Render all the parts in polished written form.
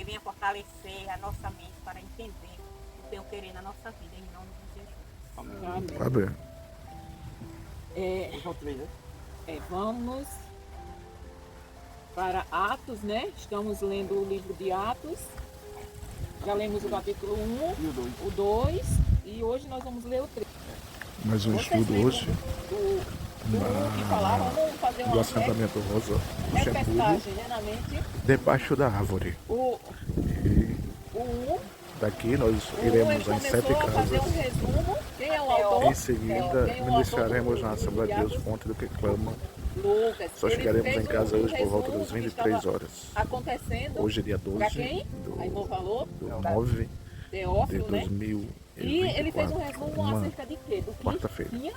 venha fortalecer a nossa mente para entender o teu querer na nossa vida, em nome de Jesus. Amém. Amém. Vamos para Atos, né? Estamos lendo o livro de Atos. Já lemos o capítulo 1, o 2 e hoje nós vamos ler o 3. Mais um estudo hoje Que falaram, vamos fazer do uma assentamento Rosa do Chapulho, repestagem, né, na mente. debaixo da árvore. O E 1, daqui nós ele iremos em 7 começou a fazer casas. um resumo. Quem é o autor? Em seguida, Quem é o ministraremos autor na Assembleia de Deus Fonte do que clama. Lucas. Só Ele chegaremos fez em casa hoje por volta resumo das do que 23 estava horas. acontecendo. Hoje é dia 12 Para quem? A irmã falou, do 9 de Teófilo, né? 2024. E ele fez um resumo uma acerca de quê? Do que quarta-feira. tinha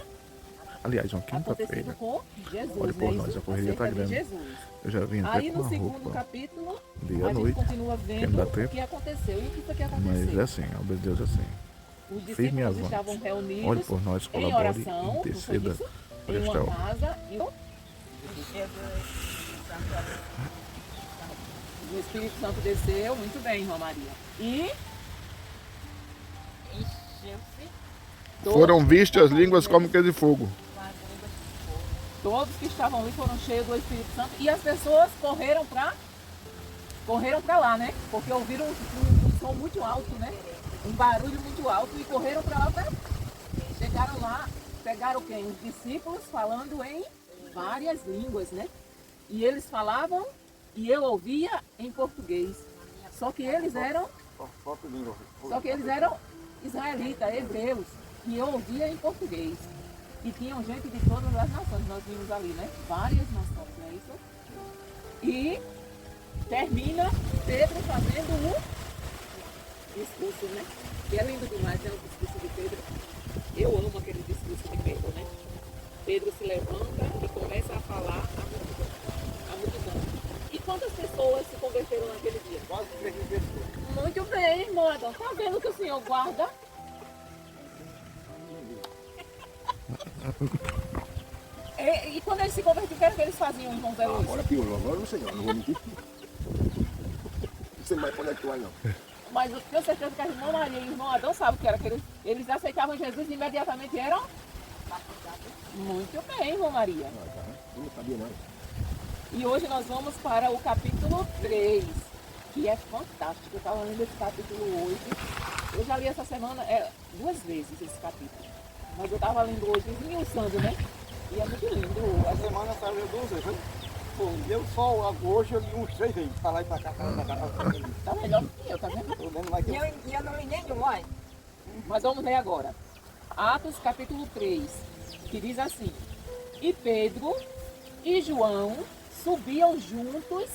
Aliás, uma acontecido quinta-feira. com Jesus, Olha por né? nós, Isso, a correria tá acerca de grande. Jesus. Eu já vim até Aí com no a segundo roupa capítulo, dia a à gente noite, continua que vendo não dá o tempo. que aconteceu. E o que foi que Mas aconteceu? é assim, a obra de Deus é assim. Os Firme e discípulos estavam avante. reunidos Olhe por nós, em colabore, oração, não foi interceda isso? por Em esta uma obra. casa e o Espírito Santo desceu, muito bem, irmã Maria. E Encheu-se Foram vistas línguas como que de fogo. com as línguas de fogo. todos que estavam ali foram cheios do Espírito Santo e as pessoas correram para lá, né? Porque ouviram um som muito alto, né? Um barulho muito alto e correram para lá. Chegaram lá, pegaram quem? Os discípulos falando em várias línguas, né? E eles falavam e eu ouvia em português. Só que eles eram israelitas, hebreus, e eu ouvia em português. E tinham gente de todas as nações, nós vimos ali, né? Várias nações, não é isso? E termina Pedro fazendo um discurso, né? Que é lindo demais, né? O discurso de Pedro. Eu amo aquele discurso de Pedro, né? Pedro se levanta e começa a falar à multidão. E quantas pessoas se converteram naquele dia? Quase 3 mil pessoas. Muito bem, irmão Adão. Tá vendo que o senhor guarda? E quando eles se converteram, o que eles faziam, irmão Zé Luiz? Agora piorou, agora eu não sei não vou mentir. Você não vai poder actuar não. Mas eu tenho certeza que a irmã Maria e o irmão Adão sabem o que era que eles aceitavam Jesus e imediatamente eram? Muito bem, irmã Maria. Eu não sabia não. E hoje nós vamos para o capítulo 3, que é fantástico. Eu estava lendo esse capítulo hoje. Eu já li essa semana 2 vezes esse capítulo. Mas eu estava lendo hoje, esmiuçando, né? E é muito lindo. A semana saiu 2 vezes, né? Foi. Deu só hoje eu li uns 3 vezes. Pra lá e pra cá, pra lá e pra cá. Tá melhor do que eu, tá vendo? Tô lendo mais que eu. E eu não li nenhum, olha. Mas vamos ler agora. Atos capítulo 3, que diz assim: E Pedro e João subiam juntos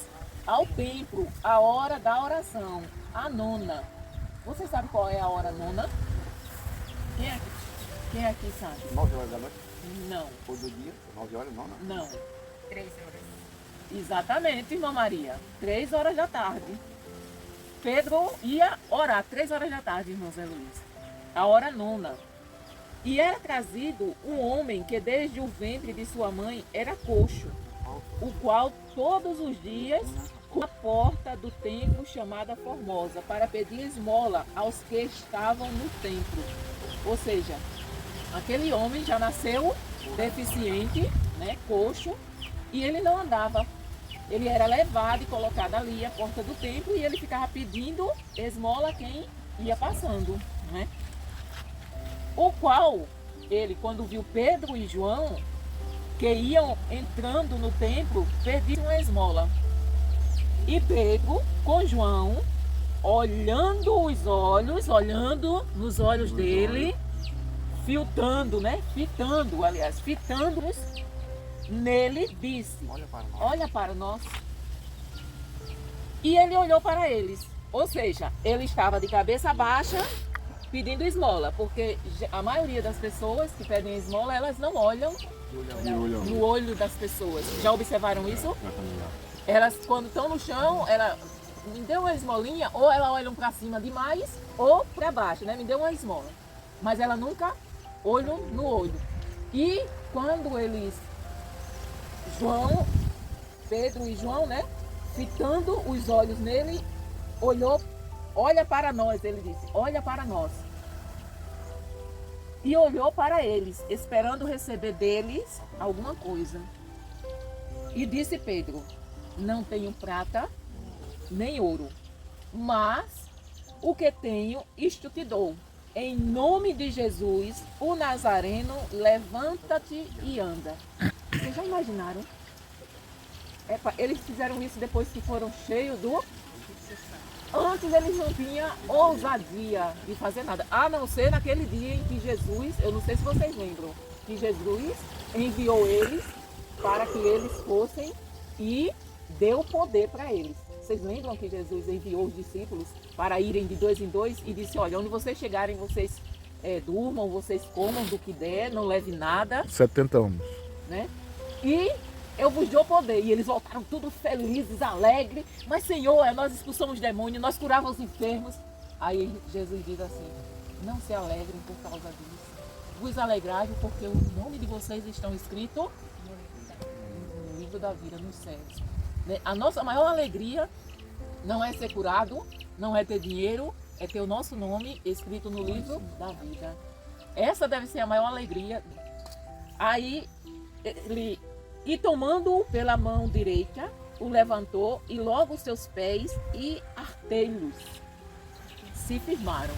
ao templo, à hora da oração, a nona. Você sabe qual é a hora nona? Quem aqui sabe? 9 horas da noite, Não, ou do dia, 9 horas não, não. não. 3 horas. Exatamente, irmã Maria. 3 horas da tarde. Pedro ia orar 3 horas da tarde, irmão Zé Luiz. A hora nona. E era trazido um homem que desde o ventre de sua mãe era coxo, o qual todos os dias com a porta do templo chamada Formosa para pedir esmola aos que estavam no templo. Ou seja, aquele homem já nasceu deficiente, né, coxo, e ele não andava. Ele era levado e colocado ali à porta do templo e ele ficava pedindo esmola a quem ia passando, né? O qual ele, quando viu Pedro e João, que iam entrando no templo, pediu uma esmola. E Pedro, com João, olhando nos olhos dele, fitando nele, disse: Olha para nós. E ele olhou para eles. Ou seja, ele estava de cabeça baixa, pedindo esmola, porque a maioria das pessoas que pedem esmola, elas não olham no olho das pessoas. Já observaram isso? Elas, quando estão no chão, ela me deu uma esmolinha, ou ela olham para cima demais, ou para baixo, né? Me deu uma esmola. Mas ela nunca olham no olho. E quando eles, Pedro e João, né? Fitando os olhos nele, olhou, olha para nós, ele disse, olha para nós. E olhou para eles, esperando receber deles alguma coisa. E disse Pedro, não tenho prata nem ouro, mas o que tenho, isto te dou. Em nome de Jesus, o Nazareno, levanta-te e anda. Vocês já imaginaram? Eles fizeram isso depois que foram cheios do... Antes eles não tinham ousadia de fazer nada, a não ser naquele dia em que Jesus, eu não sei se vocês lembram, que Jesus enviou eles para que eles fossem e deu poder para eles. Vocês lembram que Jesus enviou os discípulos para irem de 2 em 2 e disse, olha, onde vocês chegarem, vocês durmam, vocês comam do que der, não leve nada. 70 anos. Né? E eu vos dou poder. E eles voltaram tudo felizes, alegres. Mas Senhor, nós expulsamos demônios, nós curávamos os enfermos. Aí Jesus diz assim, não se alegrem por causa disso. Vos alegrai porque o nome de vocês estão escrito no livro da vida, nos céus. A nossa maior alegria não é ser curado, não é ter dinheiro, é ter o nosso nome escrito no livro da vida. Essa deve ser a maior alegria. Aí, e tomando-o pela mão direita, o levantou e logo os seus pés e artelhos se firmaram.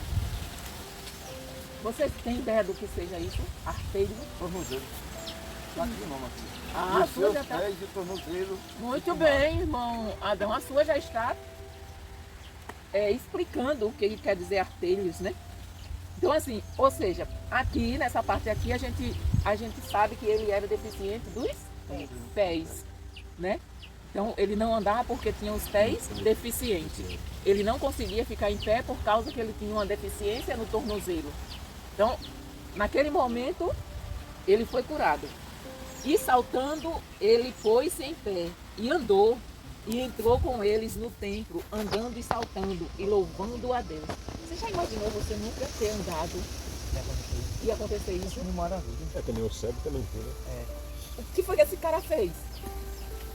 Vocês têm ideia do que seja isso? Artelho? Tornozelo. Tá aqui o nome aqui. Ah, a sua já está. Pés e tornozelo. Muito bem, irmão Adão. A sua já está explicando o que quer dizer artelhos, né? Então, assim, ou seja, aqui, nessa parte aqui, a gente sabe que ele era deficiente dos pés, né? Então, ele não andava porque tinha os pés deficientes. Ele não conseguia ficar em pé por causa que ele tinha uma deficiência no tornozelo. Então, naquele momento, ele foi curado. E saltando, ele pôs-se em pé e andou e entrou com eles no templo, andando e saltando e louvando a Deus. Você já imaginou você nunca ter andado e acontecer isso? Que maravilha. É que nem o cego também tem, né? O que foi que esse cara fez?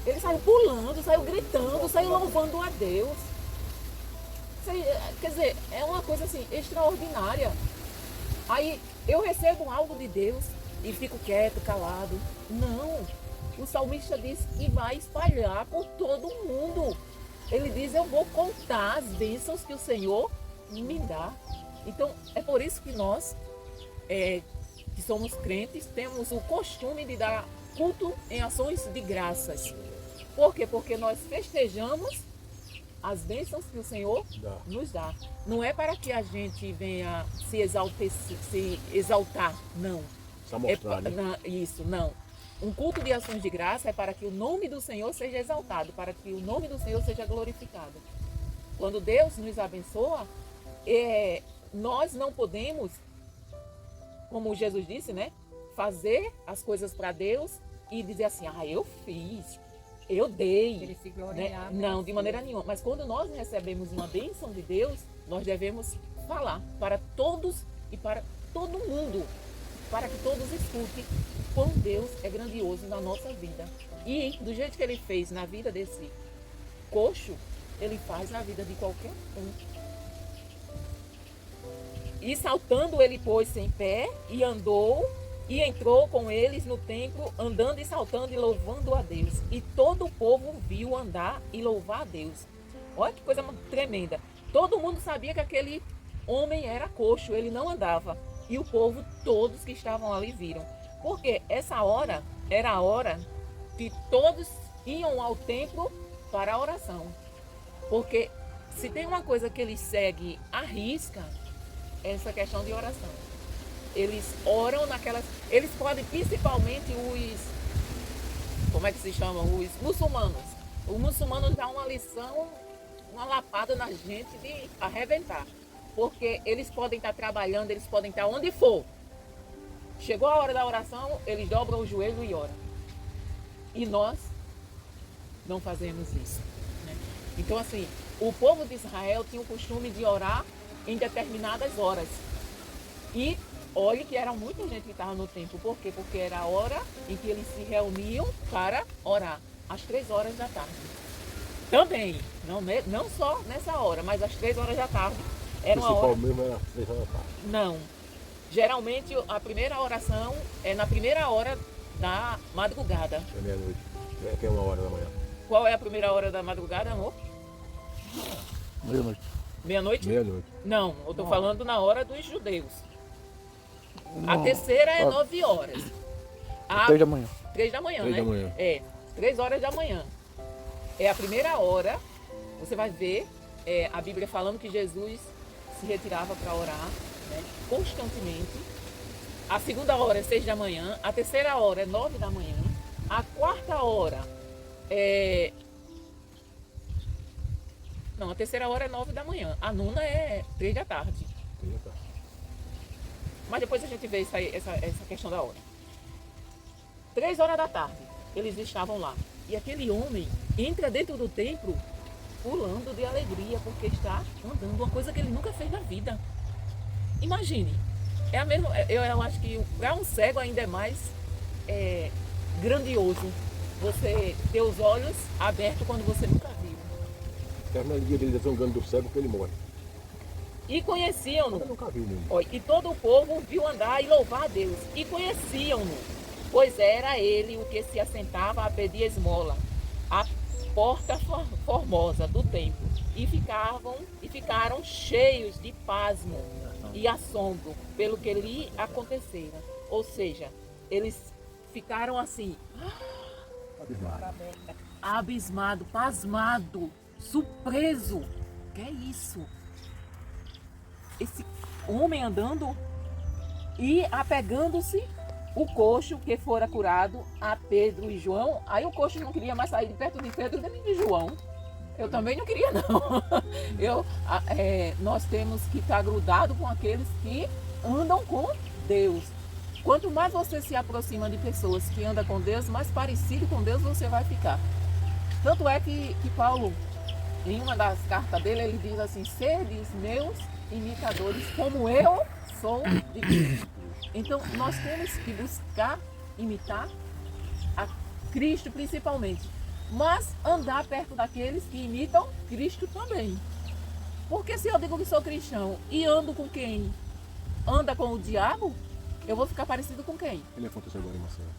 Ele saiu pulando, saiu gritando, saiu louvando a Deus. Quer dizer, é uma coisa assim extraordinária. Aí eu recebo algo de Deus e fico quieto, calado. Não, o salmista diz que vai espalhar por todo mundo. Ele diz, eu vou contar as bênçãos que o Senhor me dá. Então, é por isso que nós, que somos crentes, temos o costume de dar culto em ações de graças. Por quê? Porque nós festejamos as bênçãos que o Senhor nos dá. Não é para que a gente venha se exaltar, não. Só mostrar, né? Isso, não. Um culto de ações de graça é para que o nome do Senhor seja exaltado, para que o nome do Senhor seja glorificado. Quando Deus nos abençoa, nós não podemos, como Jesus disse, né, fazer as coisas para Deus e dizer assim, eu fiz, eu dei. Ele se gloriar, né? Não, de maneira nenhuma. Mas quando nós recebemos uma bênção de Deus, nós devemos falar para todos e para todo mundo, para que todos escutem quão Deus é grandioso na nossa vida. E do jeito que Ele fez na vida desse coxo, Ele faz na vida de qualquer um. E saltando, ele pôs-se em pé e andou e entrou com eles no templo, andando e saltando e louvando a Deus. E todo o povo viu andar e louvar a Deus. Olha que coisa tremenda. Todo mundo sabia que aquele homem era coxo, ele não andava. E o povo, todos que estavam ali, viram. Porque essa hora era a hora que todos iam ao templo para a oração. Porque se tem uma coisa que eles seguem à risca, é essa questão de oração. Eles oram naquelas... Eles podem, principalmente os... Como é que se chamam? Os muçulmanos. Os muçulmanos dão uma lição, uma lapada na gente de arrebentar. Porque eles podem estar trabalhando, eles podem estar onde for. Chegou a hora da oração, eles dobram o joelho e oram. E nós não fazemos isso. Né? Então, assim, o povo de Israel tinha o costume de orar em determinadas horas. E olhe que era muita gente que estava no templo. Por quê? Porque era a hora em que eles se reuniam para orar, às 3 horas da tarde. Também, não só nessa hora, mas às 3 horas da tarde era uma Principal hora. mesmo era 3 horas da tarde. Não. Geralmente a primeira oração é na primeira hora da madrugada. É meia-noite. É 1 hora da manhã. Qual é a primeira hora da madrugada, amor? Meia-noite. Meia-noite? Meia-noite. Não, eu tô falando na hora dos judeus. A terceira é 9 horas. A 3 da manhã. 3 da manhã, 3 né? da manhã. É, 3 horas da manhã. É a primeira hora, você vai ver a Bíblia falando que Jesus se retirava para orar, né, constantemente. A segunda hora é 6 da manhã, a terceira hora é 9 da manhã, a quarta hora é... Não, a terceira hora é 9 da manhã, a nona é 3 da tarde. 3 da tarde. Mas depois a gente vê essa questão da hora. 3 horas da tarde, eles estavam lá. E aquele homem entra dentro do templo pulando de alegria, porque está andando uma coisa que ele nunca fez na vida. Imagine, é a mesma, eu acho que para um cego ainda é mais grandioso você ter os olhos abertos quando você nunca viu. Quero na alegria dele zongando do cego que ele morre. E conheciam-no. Eu nunca vi mesmo. Olha, e todo o povo viu andar e louvar a Deus. E conheciam-no, pois era ele o que se assentava a pedir esmola, à porta formosa do templo. E ficaram cheios de pasmo e assombro pelo que lhe acontecera. Ou seja, eles ficaram assim, abismado, pasmado, surpreso. Que é isso? Esse homem andando e apegando-se o coxo que fora curado a Pedro e João. Aí o coxo não queria mais sair de perto de Pedro nem de João. Eu também não queria, não. Nós temos que estar grudado com aqueles que andam com Deus. Quanto mais você se aproxima de pessoas que andam com Deus, mais parecido com Deus você vai ficar. Tanto é que Paulo, em uma das cartas dele, ele diz assim: sedes meus imitadores, como eu sou de Cristo. Então, nós temos que buscar imitar a Cristo principalmente, mas andar perto daqueles que imitam Cristo também. Porque se eu digo que sou cristão e ando com quem anda com o diabo, eu vou ficar parecido com quem? Ele aconteceu agora em Marcelo.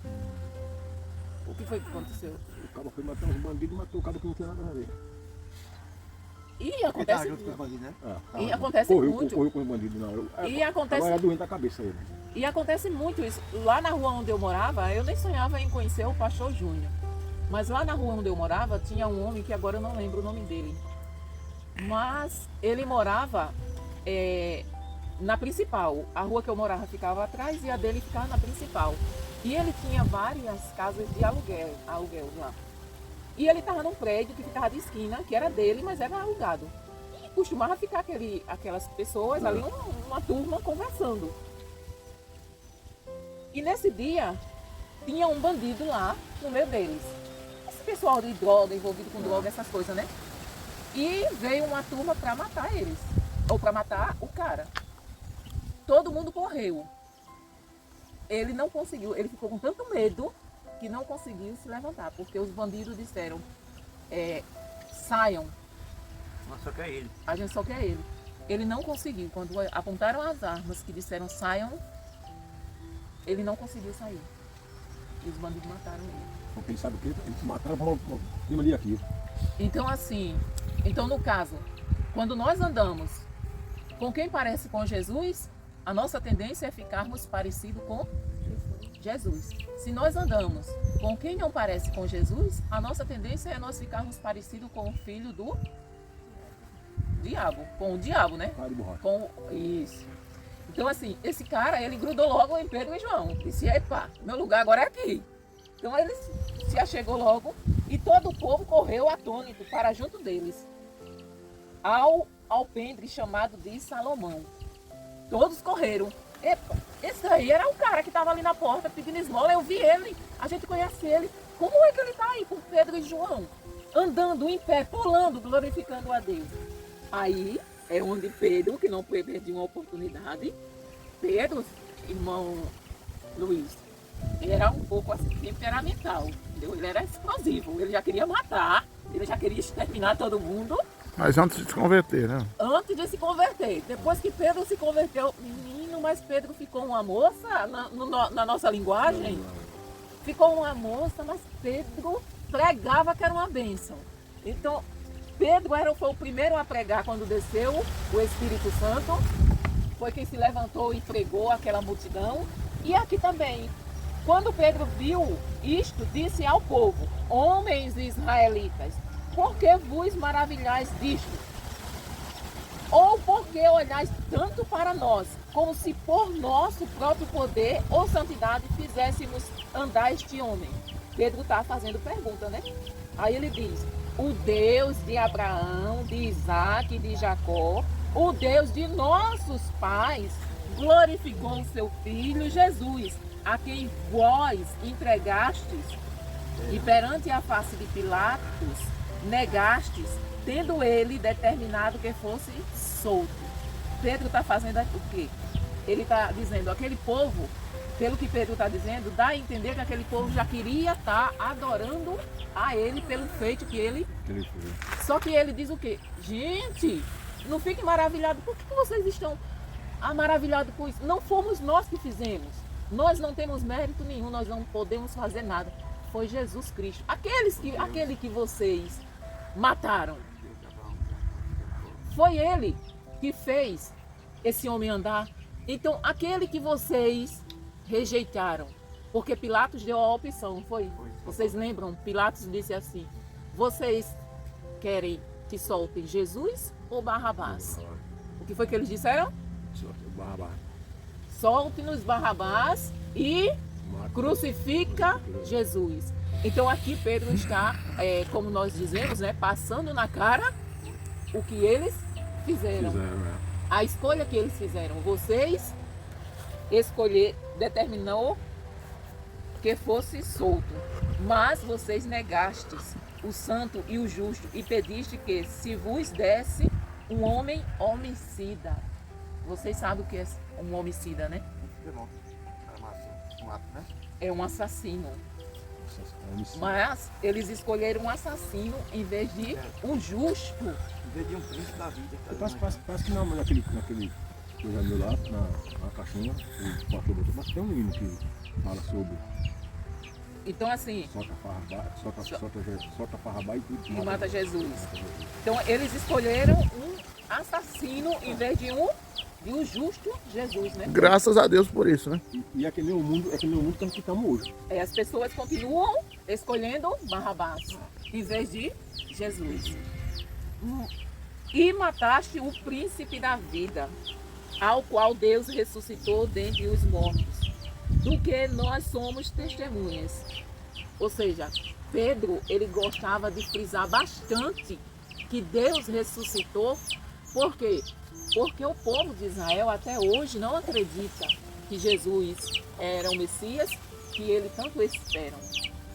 O que foi que aconteceu? O cara foi matar uns bandidos e matou o cara que não tinha nada a ver. E acontece, junto com os bandidos, né? e acontece muito. Correu com os bandidos na hora. E acontece, Agora é doente da cabeça ele. e acontece muito isso. Lá na rua onde eu morava, eu nem sonhava em conhecer o pastor Júnior. Mas lá na rua onde eu morava, tinha um homem que agora eu não lembro o nome dele. Mas ele morava na principal. A rua que eu morava ficava atrás e a dele ficava na principal. E ele tinha várias casas de aluguel lá. E ele estava num prédio que ficava de esquina, que era dele, mas era alugado. E costumava ficar aquelas pessoas ali, uma turma conversando. E nesse dia, tinha um bandido lá no meio deles. Esse pessoal de droga, envolvido com droga, essas coisas, né? E veio uma turma para matar eles. Ou para matar o cara. Todo mundo correu. Ele não conseguiu, ele ficou com tanto medo que não conseguiu se levantar, porque os bandidos disseram, saiam. Mas só que é ele. A gente só quer ele. Ele não conseguiu. Quando apontaram as armas que disseram saiam, ele não conseguiu sair. E os bandidos mataram ele. Porque ele sabe o que? Eles mataram para cima de aqui. Então assim, no caso, quando nós andamos com quem parece com Jesus, a nossa tendência é ficarmos parecidos com Jesus. Se nós andamos com quem não parece com Jesus, a nossa tendência é nós ficarmos parecidos com o filho do diabo. Com o diabo, né? Cara de borracha. Isso. Então assim, esse cara, ele grudou logo em Pedro e João. Disse, epa, meu lugar agora é aqui. Então ele se achegou logo e todo o povo correu atônito para junto deles, ao alpendre chamado de Salomão. Todos correram. Epa, esse aí era o cara que estava ali na porta pedindo esmola. Eu vi ele, a gente conhece ele. Como é que ele está aí com Pedro e João? Andando em pé, pulando, glorificando a Deus. Aí é onde Pedro, que não perdia uma oportunidade, Pedro, irmão Luiz, Ele era um pouco assim, temperamental, entendeu? Ele era explosivo, ele já queria matar, ele já queria exterminar todo mundo Mas antes de se converter, né? antes de se converter. Depois que Pedro se converteu, menino, mas Pedro ficou uma moça na nossa linguagem. Ficou uma moça, mas Pedro pregava que era uma bênção. Então, Pedro foi o primeiro a pregar quando desceu o Espírito Santo. Foi quem se levantou e pregou aquela multidão. E aqui também, quando Pedro viu isto, disse ao povo: homens israelitas, por que vos maravilhais disto? Ou por que olhais tanto para nós, como se por nosso próprio poder ou santidade fizéssemos andar este homem? Pedro está fazendo pergunta, né? Aí ele diz: o Deus de Abraão, de Isaac e de Jacó, o Deus de nossos pais, glorificou o seu Filho Jesus, a quem vós entregastes e perante a face de Pilatos negastes, tendo ele determinado que fosse solto. Pedro está fazendo o quê? Ele está dizendo, aquele povo, pelo que Pedro está dizendo, dá a entender que aquele povo já queria estar adorando a ele pelo feito que ele... Só que ele diz o quê? Gente, não fiquem maravilhados. Por que vocês estão maravilhados com isso? Não fomos nós que fizemos. Nós não temos mérito nenhum, nós não podemos fazer nada. Foi Jesus Cristo. Aquele que vocês mataram. Foi ele que fez esse homem andar. Então, aquele que vocês rejeitaram, porque Pilatos deu a opção, não foi? Vocês lembram? Pilatos disse assim: vocês querem que soltem Jesus ou Barrabás? O que foi que eles disseram? Solte-nos Barrabás e crucifica Jesus. Então aqui Pedro está, como nós dizemos, né, passando na cara o que eles fizeram. A escolha que eles fizeram. Vocês determinou que fosse solto, mas vocês negastes o santo e o justo e pediste que se vos desse um homem homicida. Vocês sabem o que é um homicida, né? É um assassino. Mas eles escolheram um assassino em vez de um justo. Em vez de um príncipe da vida. Parece que naquele que eu já li lá, na caixinha, o pastor botou, mas tem um hino que fala sobre Então assim, solta Farrabá e mata Jesus. Então eles escolheram um assassino em vez de um justo Jesus, né? Graças a Deus por isso, né? E é que nem o mundo que nós estamos hoje. As pessoas continuam escolhendo Barrabás em vez de Jesus. E mataste o príncipe da vida, ao qual Deus ressuscitou dentre os mortos, do que nós somos testemunhas. Ou seja, Pedro, ele gostava de frisar bastante que Deus ressuscitou. Por quê? Porque o povo de Israel até hoje não acredita que Jesus era o Messias, que ele tanto esperam.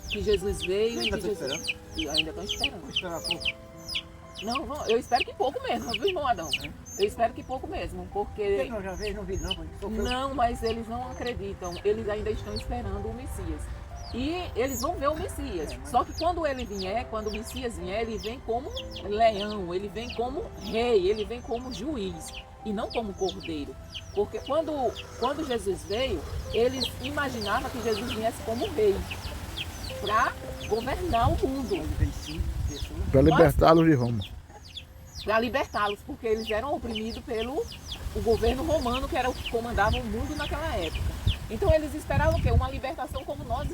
Que Jesus veio e que Jesus... E ainda estão esperando. Vou esperar pouco. Não, eu espero que pouco mesmo, viu, irmão Adão? Eu espero que pouco mesmo, porque... Não, já veio, não vi não. Não, mas eles não acreditam. Eles ainda estão esperando o Messias. E eles vão ver o Messias. Só que quando o Messias vier, ele vem como leão, ele vem como rei, ele vem como juiz e não como cordeiro. Porque quando Jesus veio, eles imaginavam que Jesus viesse como rei para governar o mundo. Para libertá-los de Roma. Para libertá-los, porque eles eram oprimidos pelo o governo romano, que era o que comandava o mundo naquela época. Então eles esperavam que uma libertação como nós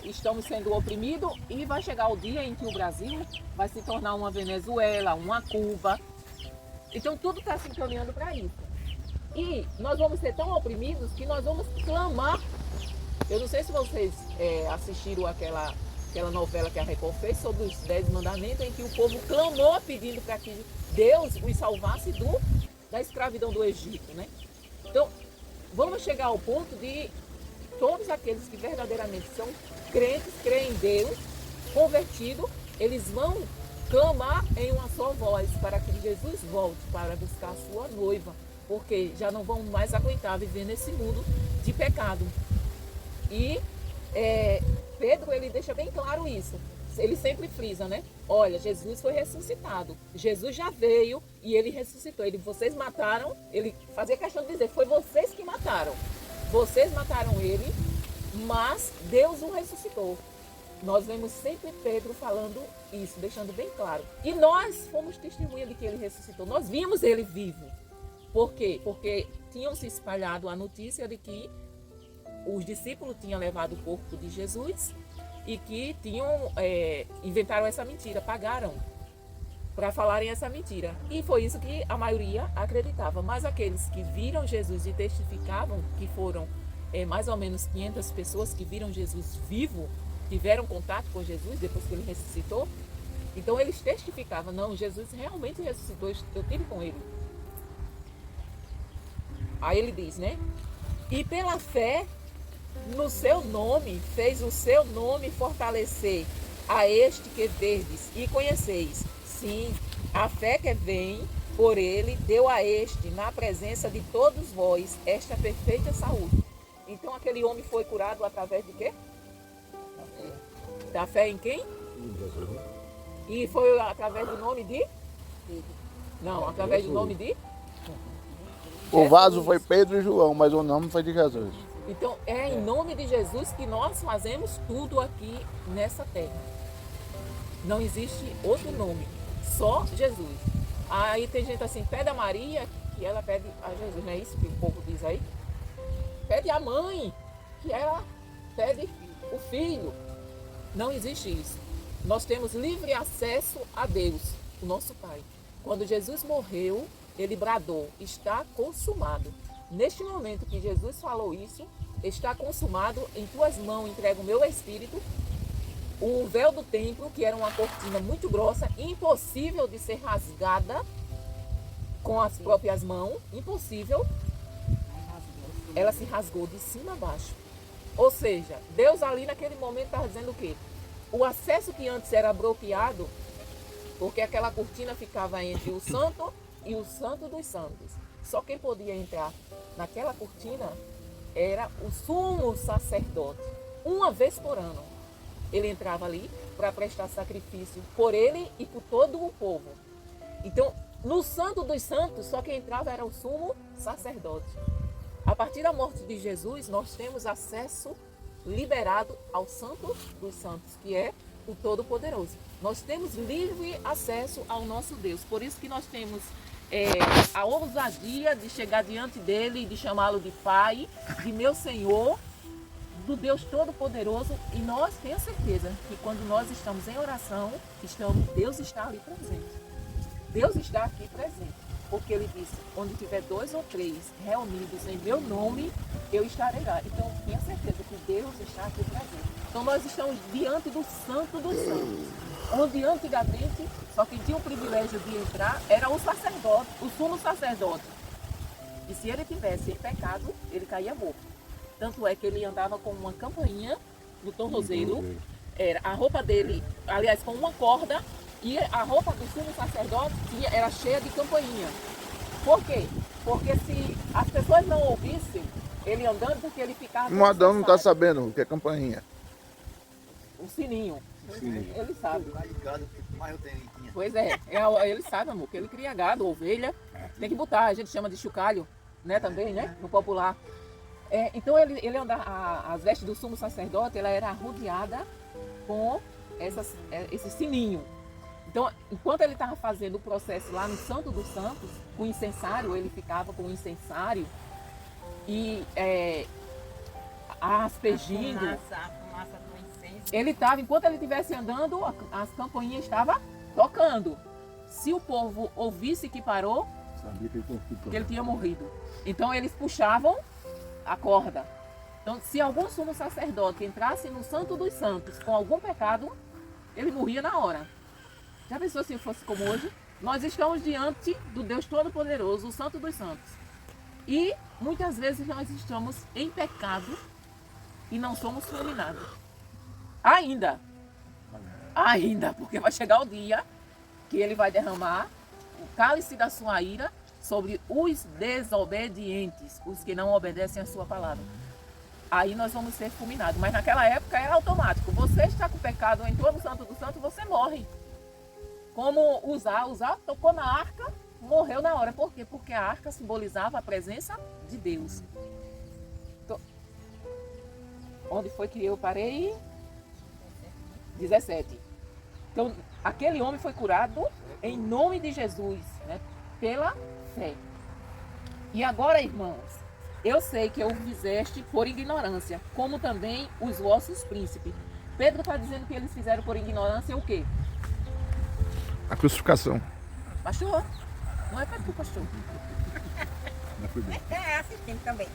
estamos sendo oprimidos, e vai chegar o dia em que o Brasil vai se tornar uma Venezuela, uma Cuba. Então tudo está se encaminhando para isso. E nós vamos ser tão oprimidos que nós vamos clamar. Eu não sei se vocês assistiram aquela novela que a Record fez sobre os 10 mandamentos, em que o povo clamou pedindo para que Deus os salvasse da escravidão do Egito, né? Então, vamos chegar ao ponto de todos aqueles que verdadeiramente são crentes, creem em Deus, convertidos, eles vão clamar em uma só voz para que Jesus volte para buscar a sua noiva, porque já não vão mais aguentar viver nesse mundo de pecado. E Pedro, ele deixa bem claro isso. Ele sempre frisa, né? Olha, Jesus foi ressuscitado. Jesus já veio e ele ressuscitou. Vocês mataram, ele fazia questão de dizer, foi vocês que mataram. Vocês mataram ele, mas Deus o ressuscitou. Nós vemos sempre Pedro falando isso, deixando bem claro. E nós fomos testemunha de que ele ressuscitou. Nós vimos ele vivo. Por quê? Porque tinham se espalhado a notícia de que os discípulos tinham levado o corpo de Jesus e que inventaram essa mentira, pagaram para falarem essa mentira. E foi isso que a maioria acreditava. Mas aqueles que viram Jesus e testificavam, que foram mais ou menos 500 pessoas que viram Jesus vivo, tiveram contato com Jesus depois que ele ressuscitou, então eles testificavam, não, Jesus realmente ressuscitou, eu tive com ele. Aí ele diz, né? E pela fé no seu nome, fez o seu nome fortalecer a este que verdes e conheceis. Sim, a fé que vem por ele deu a este, na presença de todos vós, esta perfeita saúde. Então aquele homem foi curado através de quê? Da fé em quem? E foi através do nome de? Não, através do nome de? O vaso foi Pedro e João, mas o nome foi de Jesus. Então é em nome de Jesus que nós fazemos tudo aqui nessa terra. Não existe outro nome, só Jesus. Aí tem gente assim, pede a Maria, que ela pede a Jesus, não é isso que o povo diz aí? Pede a mãe, que ela pede o filho. Não existe isso. Nós temos livre acesso a Deus, o nosso Pai. Quando Jesus morreu, ele bradou, está consumado. Neste momento que Jesus falou isso, está consumado, em tuas mãos entrego o meu espírito. O véu do templo, que era uma cortina muito grossa, impossível de ser rasgada com as próprias mãos, impossível, ela se rasgou de cima a baixo. Ou seja, Deus ali naquele momento estava dizendo o quê? O acesso que antes era bloqueado, porque aquela cortina ficava entre o santo e o santo dos santos. Só quem podia entrar naquela cortina era o sumo sacerdote. Uma vez por ano, ele entrava ali para prestar sacrifício por ele e por todo o povo. Então, no santo dos santos, só quem entrava era o sumo sacerdote. A partir da morte de Jesus, nós temos acesso liberado ao Santo dos Santos, que é o Todo-Poderoso. Nós temos livre acesso ao nosso Deus. Por isso que nós temos a ousadia de chegar diante dele e de chamá-lo de Pai, de meu Senhor, do Deus Todo-Poderoso. E nós temos certeza que quando nós estamos em oração, Deus está ali presente. Deus está aqui presente. Porque ele disse, onde tiver 2 ou 3 reunidos em meu nome, eu estarei lá. Então, tenha certeza que Deus está aqui presente. Então, nós estamos diante do Santo dos Santos. Onde antigamente, só quem tinha o privilégio de entrar era o sacerdote, o sumo sacerdote. E se ele tivesse em pecado, ele caía morto. Tanto é que ele andava com uma campainha no tornozelo, era a roupa dele, aliás, com uma corda. E a roupa do sumo sacerdote era cheia de campainha. Por quê? Porque se as pessoas não ouvissem ele andando, porque ele ficava... O Adão não está sabendo o que é campainha. O sininho. Ele sabe. Mais eu tinha. Pois é, ele sabe, amor, que ele cria gado, ovelha. Tem que botar, a gente chama de chocalho, né, também, né, no popular. Então ele andava, as vestes do sumo sacerdote, ela era rodeada com esse sininho. Então, enquanto ele estava fazendo o processo lá no Santo dos Santos, com o incensário, ele ficava com o incensário e aspergindo. A fumaça do incenso. Ele estava, enquanto ele estivesse andando, as campainhas estavam tocando. Se o povo ouvisse que parou, Sabia que ele tinha morrido. Então, eles puxavam a corda. Então, se algum sumo sacerdote entrasse no Santo dos Santos com algum pecado, ele morria na hora. Já pensou se fosse como hoje? Nós estamos diante do Deus Todo-Poderoso, o Santo dos Santos. E muitas vezes nós estamos em pecado e não somos fulminados. Ainda, porque vai chegar o dia que ele vai derramar o cálice da sua ira sobre os desobedientes, os que não obedecem a sua palavra. aí nós vamos ser fulminados. Mas naquela época era automático. Você está com pecado, entrou no Santo do Santo, você morre. Como Uzá tocou na arca, morreu na hora. Por quê? Porque a arca simbolizava a presença de Deus. Então, onde foi que eu parei? 17. Então, aquele homem foi curado em nome de Jesus, né? Pela fé. E agora, irmãos, eu sei que eu o fizeste por ignorância, como também os vossos príncipes. Pedro está dizendo que eles fizeram por ignorância o quê? A crucificação. Pastor, não é Pedro, pastor. Mas foi bem. É, assistindo também.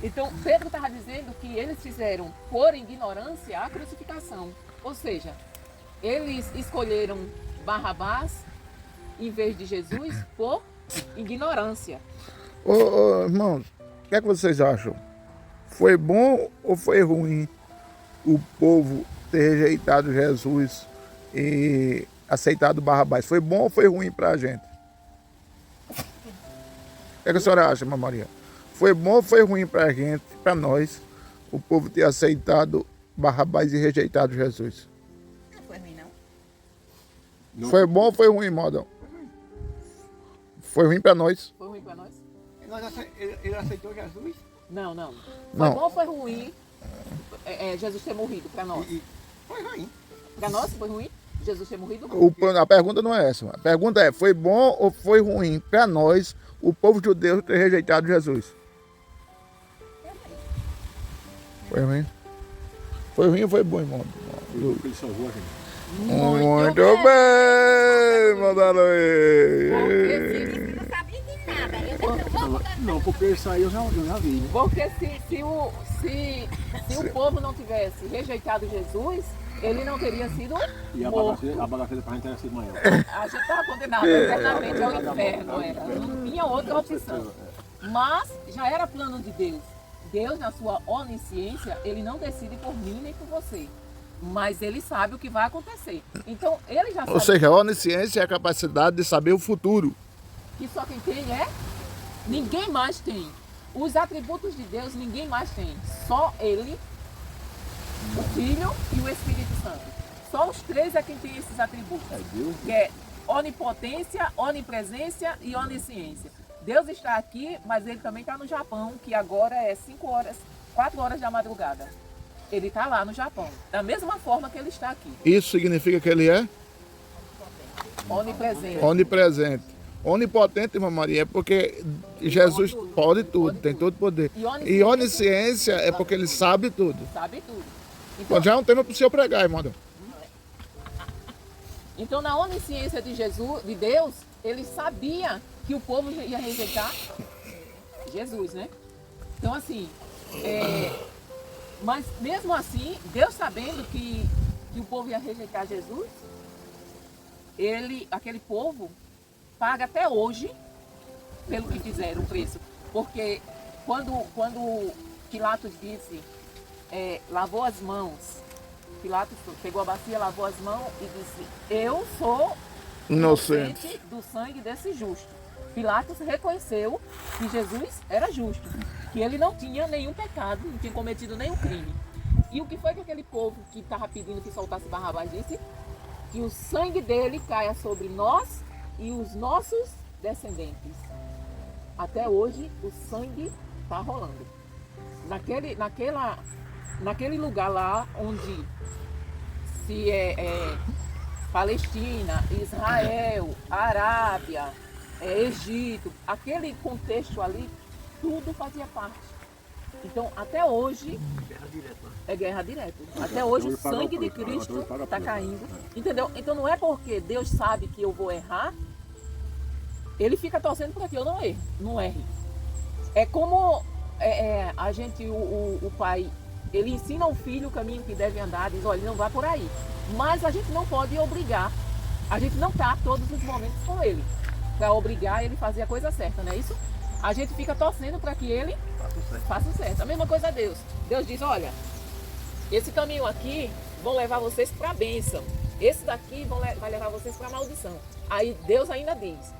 Então, Pedro estava dizendo que eles fizeram por ignorância a crucificação. Ou seja, eles escolheram Barrabás em vez de Jesus por ignorância. Ô, irmãos, o que é que vocês acham? Foi bom ou foi ruim o povo ter rejeitado Jesus e aceitado Barrabás? Foi bom ou foi ruim pra gente? O que é que a senhora acha, Irmã Maria? Foi bom ou foi ruim pra gente, pra nós, o povo ter aceitado Barrabás e rejeitado Jesus? Não foi ruim, não. Foi bom ou foi ruim, Modão? Foi ruim pra nós? Foi ruim para nós? Ele aceitou Jesus Não, não. Foi Não. bom ou foi ruim Jesus ter morrido para nós? e foi ruim. Para nós foi ruim Jesus ter morrido? A pergunta não é essa. A pergunta é, foi bom ou foi ruim pra nós, o povo judeu, ter rejeitado Jesus? Foi ruim? Foi ruim ou foi bom, irmão? Porque ele salvou a gente. Muito bem, mandaram Porque aí. Não sabia de nada. Eu disse, vamos Não, porque isso aí eu já vi, né? Porque se o povo não tivesse rejeitado Jesus, ele não teria sido E a morto. bagaceira pra gente era sido maior. A gente estava condenado eternamente ao inferno. Não tinha outra opção. Mas já era plano de Deus. Deus, na sua onisciência, ele não decide por mim nem por você. Mas ele sabe o que vai acontecer. Então, ele já Ou sabe seja, a onisciência é a capacidade de saber o futuro. que só quem tem é... Ninguém mais tem. Os atributos de Deus, ninguém mais tem. Só ele, o Filho e o Espírito Santo. Só os três é quem tem esses atributos. É Deus. Que é onipotência, onipresença e onisciência. Deus está aqui, mas ele também está no Japão, que agora é 4 horas da madrugada. Ele está lá no Japão, da mesma forma que ele está aqui. Isso significa que ele é Onipresente. onipresente. Onipotente, Irmã Maria, é porque Jesus pode tudo, tem todo poder. E onisciência é porque ele sabe tudo. Sabe tudo. Então já é um tema para o senhor pregar, irmão. Então, na onisciência de Jesus, de Deus, ele sabia que o povo ia rejeitar Jesus, né? Então, assim, mas mesmo assim, Deus sabendo que o povo ia rejeitar Jesus, aquele povo paga até hoje pelo que fizeram o preço. Porque quando Pilatos disse, lavou as mãos, Pilatos pegou a bacia, lavou as mãos e disse, eu sou Inocente. do sangue desse justo. Pilatos reconheceu que Jesus era justo, que ele não tinha nenhum pecado, não tinha cometido nenhum crime. E o que foi que aquele povo que estava pedindo que soltasse Barrabás disse? Que o sangue dele caia sobre nós e os nossos descendentes. Até hoje o sangue está rolando. Naquele lugar lá onde se Palestina, Israel, Arábia, Egito, aquele contexto ali, tudo fazia parte. Então, até hoje, é guerra direta. Até hoje o sangue de Cristo está caindo. Entendeu? Então, não é porque Deus sabe que eu vou errar, ele fica torcendo para que eu não erre. É como a gente, o pai, ele ensina o filho o caminho que deve andar, diz, olha, não vá por aí. Mas a gente não pode obrigar, a gente não está todos os momentos com ele, para obrigar ele a fazer a coisa certa, não é isso? A gente fica torcendo para que ele faça o certo. A mesma coisa a Deus. Deus diz, olha, esse caminho aqui vão levar vocês para a bênção. Esse daqui vai levar vocês para a maldição. Aí Deus ainda diz,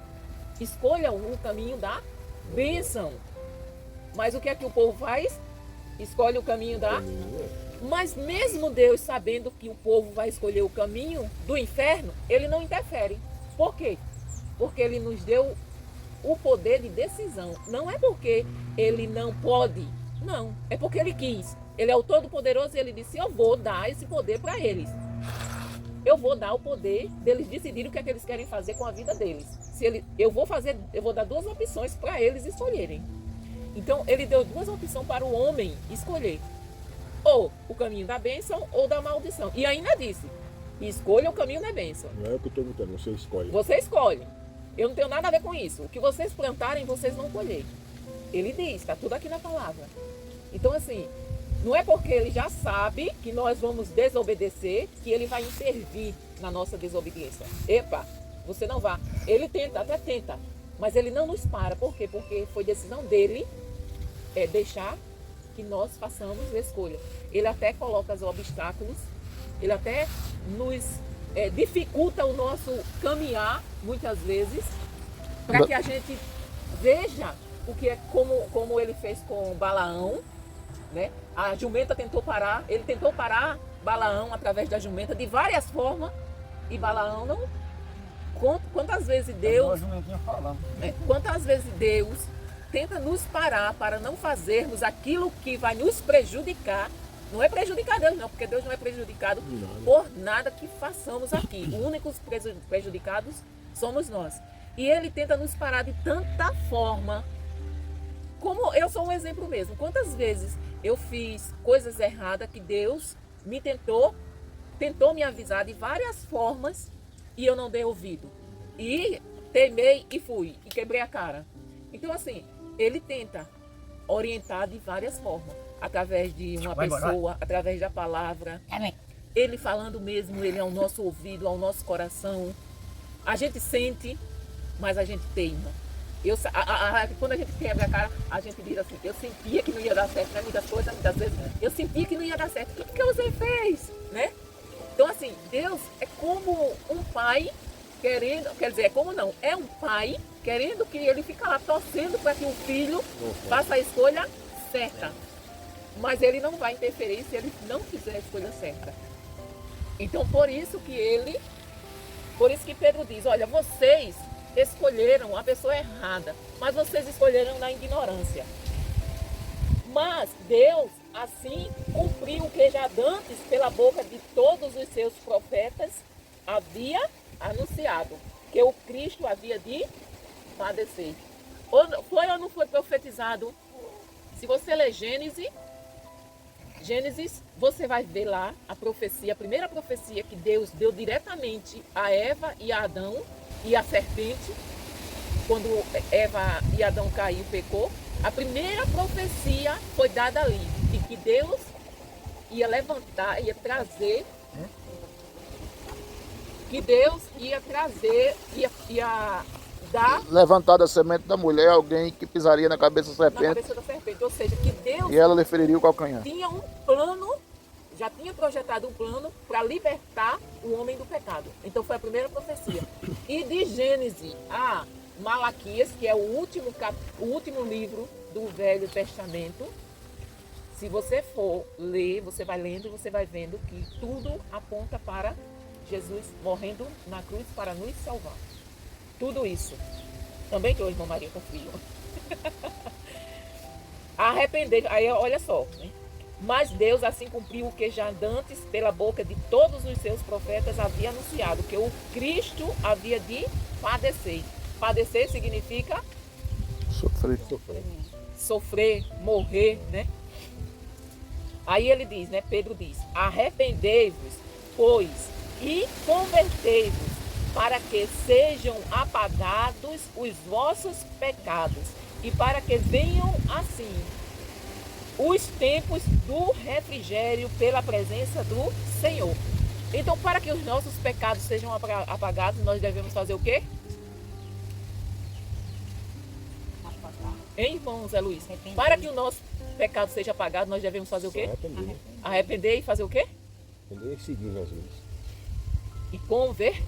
escolham o caminho da bênção. Mas o que é que o povo faz? Escolhe o caminho da... Mas mesmo Deus sabendo que o povo vai escolher o caminho do inferno, ele não interfere. Por quê? Porque ele nos deu o poder de decisão. Não é porque ele não pode, não. É porque ele quis. Ele é o Todo-Poderoso e ele disse, eu vou dar esse poder para eles. Eu vou dar o poder deles decidirem o que é que eles querem fazer com a vida deles. Eu vou dar duas opções para eles escolherem. Então, ele deu duas opções para o homem escolher. Ou o caminho da bênção ou da maldição. E ainda disse, escolha o caminho da bênção. Não é o que eu estou botando, você escolhe. Você escolhe. Eu não tenho nada a ver com isso. O que vocês plantarem, vocês vão colher. Ele diz, está tudo aqui na palavra. Então, assim, não é porque ele já sabe que nós vamos desobedecer que ele vai intervir na nossa desobediência. Epa, você não vá. Ele tenta, até tenta, mas ele não nos para. Por quê? Porque foi decisão dele deixar que nós façamos a escolha. Ele até coloca os obstáculos, ele até nos dificulta o nosso caminhar, muitas vezes, para que a gente veja o que é como ele fez com Balaão, né? A jumenta tentou parar, ele tentou parar Balaão através da jumenta de várias formas, e Balaão não. Quantas vezes Deus tenta nos parar para não fazermos aquilo que vai nos prejudicar. Não é prejudicar Deus não, porque Deus não é prejudicado por nada que façamos aqui. Os únicos prejudicados somos nós. E ele tenta nos parar de tanta forma. Como eu sou um exemplo mesmo. Quantas vezes eu fiz coisas erradas que Deus me tentou me avisar de várias formas e eu não dei ouvido. E teimei e fui, e quebrei a cara. Então assim, ele tenta orientar de várias formas. Através de uma pessoa, através da palavra. Ele falando mesmo, ele é ao nosso ouvido, ao nosso coração. A gente sente, mas a gente teima. Quando a gente quebra a cara, a gente diz assim, eu sentia que não ia dar certo, né? Muitas coisas, muitas vezes, eu sentia que não ia dar certo. O que você fez? Né? Então assim, Deus é como um pai querendo, quer dizer, é como não, é um pai querendo que ele fique lá torcendo para que o filho faça a escolha certa. Mas ele não vai interferir se ele não fizer a escolha certa. Então por isso que Pedro diz, olha, vocês escolheram a pessoa errada, mas vocês escolheram na ignorância. Mas Deus assim cumpriu o que já dantes pela boca de todos os seus profetas havia anunciado, que o Cristo havia de padecer. Foi ou não foi profetizado? Se você ler Gênesis, você vai ver lá a profecia, a primeira profecia que Deus deu diretamente a Eva e a Adão e a serpente, quando Eva e Adão caiu, pecou. A primeira profecia foi dada ali, de que Deus ia levantar, ia trazer, ia dar... Levantar da semente da mulher alguém que pisaria na cabeça da serpente. Na cabeça da serpente, ou seja, que Deus... E ela lhe feriria o calcanhar. Tinha um plano, já tinha projetado um plano para libertar o homem do pecado. Então foi a primeira profecia. E de Gênesis a Malaquias, que é o último livro do Velho Testamento, se você for ler, você vai lendo e você vai vendo que tudo aponta para Jesus morrendo na cruz para nos salvar. Tudo isso. Também que o irmão Maria com frio. Arrepender. Aí olha só. Né? Mas Deus assim cumpriu o que já dantes pela boca de todos os seus profetas havia anunciado, que o Cristo havia de padecer. Padecer significa sofrer, morrer, né? Aí ele diz, né? Pedro diz, arrependei-vos, pois, e convertei-vos, para que sejam apagados os vossos pecados, e para que venham assim os tempos do refrigério pela presença do Senhor. Então, para que os nossos pecados sejam apagados, nós devemos fazer o quê? Hein, irmão Zé Luiz? Para que o nosso pecado seja apagado, nós devemos fazer o quê? Arrepender e fazer o quê? Arrepender e seguir Jesus. E converter.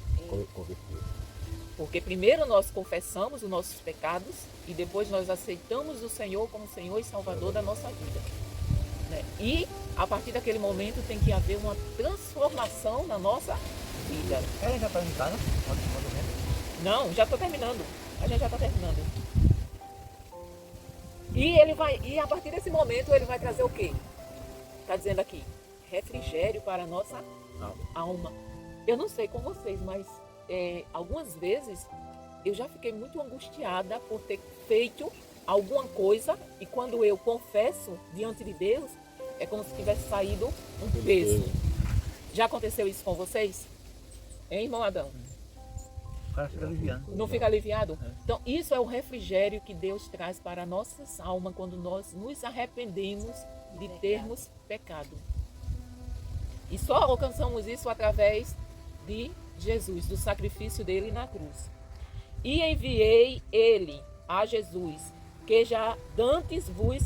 Porque primeiro nós confessamos os nossos pecados e depois nós aceitamos o Senhor como Senhor e Salvador da nossa vida. né? E a partir daquele momento tem que haver uma transformação na nossa vida. Querem já perguntar, né? Não, já estou terminando. A gente já está terminando. E a partir desse momento ele vai trazer o quê? Está dizendo aqui, refrigério para a nossa alma. Eu não sei com vocês, mas algumas vezes eu já fiquei muito angustiada por ter feito alguma coisa e quando eu confesso diante de Deus, é como se tivesse saído um peso. Já aconteceu isso com vocês? Hein, irmão Adão? O cara fica aliviando. Não fica aliviado? Então, isso é o refrigério que Deus traz para a nossa alma quando nós nos arrependemos de termos pecado. E só alcançamos isso através de Jesus, do sacrifício dele na cruz. E enviei ele a Jesus, que já dantes vos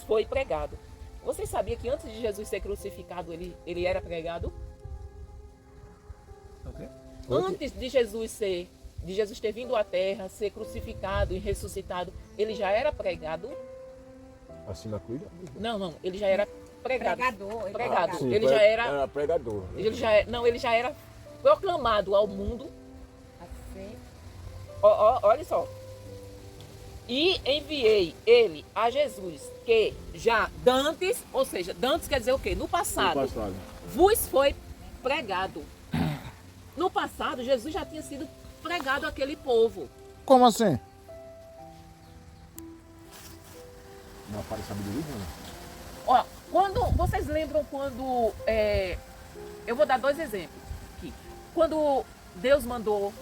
foi pregado. Vocês sabiam que antes de Jesus ser crucificado, ele era pregado? Ok? Antes de Jesus ter vindo à terra, ser crucificado e ressuscitado, ele já era pregado? Assim na cruz? Não, ele já era pregado. Pregado. Sim, Ele já era, era pregador. ele já era proclamado ao mundo. Assim. Olha só. E enviei ele a Jesus, que já dantes, ou seja, dantes quer dizer o quê? No passado, No passado. vos foi pregado. No passado, Jesus já tinha sido pregado àquele povo. Como assim? Uma parte de sabedoria, né? Ó, vocês lembram quando, eu vou dar 2 exemplos aqui. Quando Deus mandou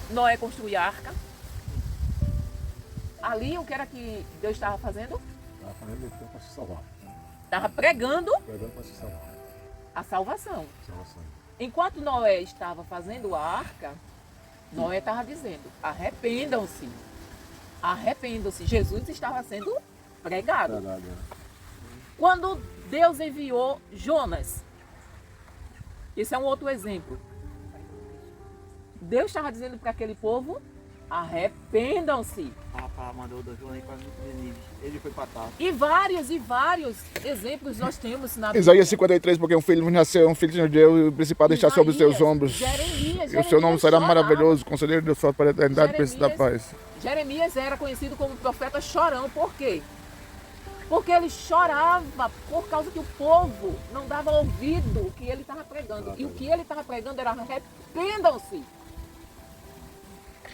Noé construir a arca, ali o que era que Deus estava fazendo? Estava fazendo o tempo para se salvar. Estava pregando Pregando para se salvar. a salvação. Salvação. Enquanto Noé estava fazendo a arca, Noé estava dizendo, arrependam-se. Arrependam-se. Jesus estava sendo pregado. Pregado, né? Quando Deus enviou Jonas, esse é um outro exemplo. Deus estava dizendo para aquele povo, arrependam-se. Rapaz, mandou o do João aí para Nínive. Ele foi para Tarso. E vários exemplos nós temos na Bíblia. Isaías 53, porque um filho nasceu, um filho de Deus, e o principal está sobre os seus ombros. Jeremias, E o seu nome será chorava. maravilhoso, conselheiro de Deus forte para a eternidade, príncipe da paz. Jeremias era conhecido como profeta chorão, por quê? Porque ele chorava por causa que o povo não dava ouvido o que ele estava pregando. E o que ele estava pregando era arrependam-se.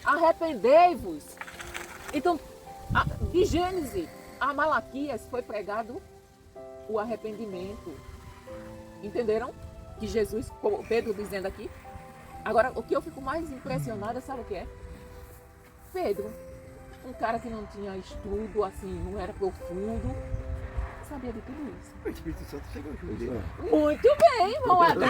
Arrependei-vos. Então, de Gênesis a Malaquias foi pregado o arrependimento. Entenderam? Que Jesus, como Pedro dizendo aqui. Agora, o que eu fico mais impressionada, sabe o que é? Pedro, um cara que não tinha estudo, assim, não era profundo, sabia de tudo isso. O Espírito Santo chegou junto dele. Muito bem, irmão Adão.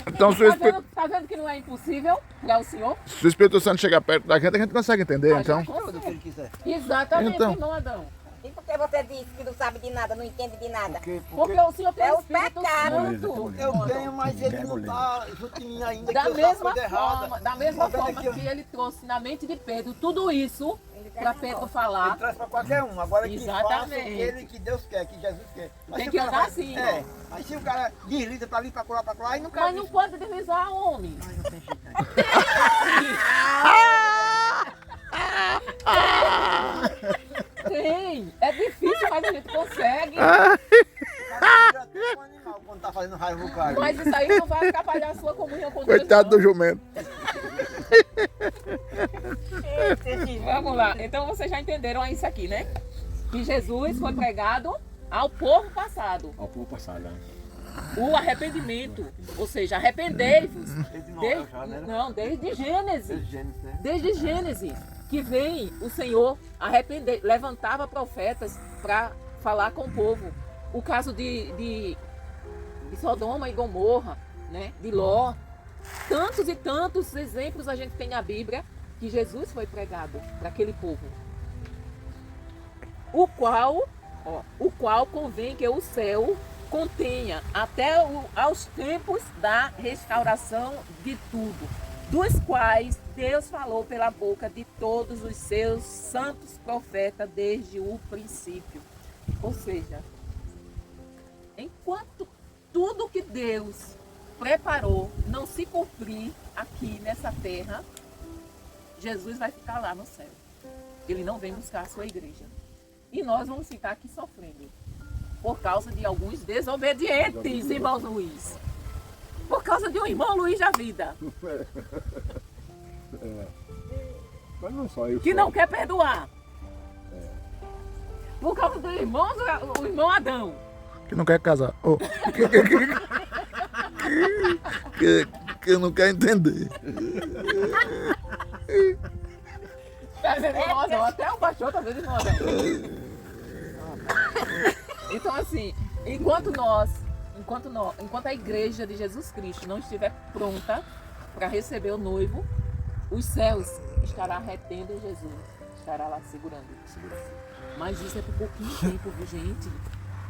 Então, se o Espírito, Tá vendo que não é impossível para o Senhor? se o Espírito Santo chegar perto da gente, a gente consegue entender, Ah, então. já Quando que ele quiser. Exatamente, Então. irmão Adão. E por que você disse que não sabe de nada, não entende de nada? Porque o Senhor tem É o o Espírito pecado. Santo. Eu tenho, mas ele não está junto em mim ainda. Da que eu mesma faço coisa errada. forma, da mesma Tá vendo forma aqui, ó? que ele trouxe na mente de Pedro tudo isso para Pedro Ele falar. traz para qualquer um. Agora que faça Exatamente. ele que Deus quer, que Jesus quer. Mas Tem se o que cara andar vai- assim, É. Mas se o cara desliza para ali, para lá, aí não quer. Mas não pode deslizar, homem. Ai, não tem jeito. Né? Tem. É difícil, mas a gente consegue. O cara vira até um animal quando tá fazendo raiva no cara. Mas isso aí não vai atrapalhar a sua comunhão com Deus. Coitado do não. jumento. Vamos lá. Então vocês já entenderam isso aqui, né? Que Jesus foi pregado ao povo passado. Ao povo passado, né? O arrependimento. Ou seja, arrependei-vos. Desde Noé já, né? Não, desde Gênesis. Desde Gênesis, né? Desde Gênesis, que vem o Senhor arrepender, levantava profetas para falar com o povo. O caso de Sodoma e Gomorra, né? De Ló. Tantos e tantos exemplos a gente tem na Bíblia que Jesus foi pregado para aquele povo. O qual convém que o céu contenha até aos tempos da restauração de tudo. dos quais Deus falou pela boca de todos os seus santos profetas desde o princípio. Ou seja, enquanto tudo que Deus preparou não se cumprir aqui nessa terra, Jesus vai ficar lá no céu. Ele não vem buscar a sua igreja. E nós vamos ficar aqui sofrendo por causa de alguns desobedientes, irmão Luiz. Por causa de um irmão Luiz da vida, Mas não só eu. que não quer perdoar. Por causa do irmão, o irmão Adão. Que não quer casar. Oh, que não quer entender. Tá vendo, irmão Adão? Até o baixou tá vendo, irmão Adão. Então assim, enquanto a igreja de Jesus Cristo não estiver pronta para receber o noivo, os céus estará retendo Jesus, estará lá segurando. Mas isso é por pouquinho tempo, viu, gente?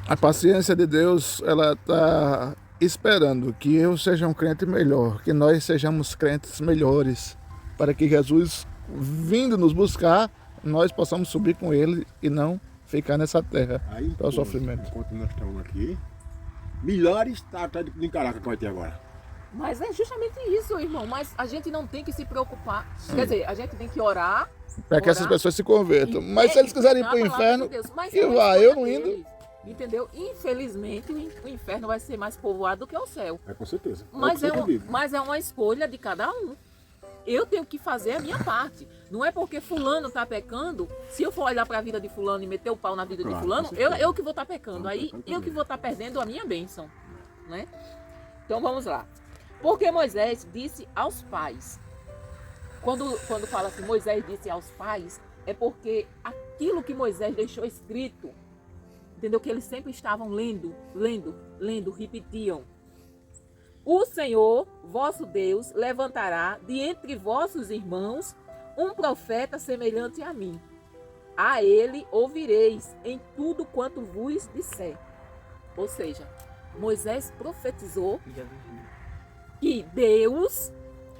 A paciência de Deus, ela está esperando que eu seja um crente melhor, que nós sejamos crentes melhores, para que Jesus, vindo nos buscar, nós possamos subir com Ele e não ficar nessa terra Aí, para o sofrimento. enquanto nós estamos aqui, milhares está atrás de Caraca que vai ter agora. Mas é justamente isso, irmão. Mas a gente não tem que se preocupar. Quer dizer, a gente tem que orar. Para que essas pessoas se convertam. Mas se eles quiserem ir para o inferno, que vá, eu não indo. Entendeu? Infelizmente, o inferno vai ser mais povoado do que o céu. É com certeza. Mas o que eu digo. mas é uma escolha de cada um. Eu tenho que fazer a minha parte. Não é porque fulano está pecando, se eu for olhar para a vida de fulano e meter o pau na vida de Claro, fulano, com certeza. eu que vou estar pecando. Não, Aí pecando eu que também. vou estar perdendo a minha bênção. Né? Então vamos lá. Porque Moisés disse aos pais. Quando fala assim, Moisés disse aos pais, é porque aquilo que Moisés deixou escrito, entendeu? Que eles sempre estavam lendo, repetiam. O Senhor, vosso Deus, levantará de entre vossos irmãos um profeta semelhante a mim. A ele ouvireis em tudo quanto vos disser. Ou seja, Moisés profetizou que Deus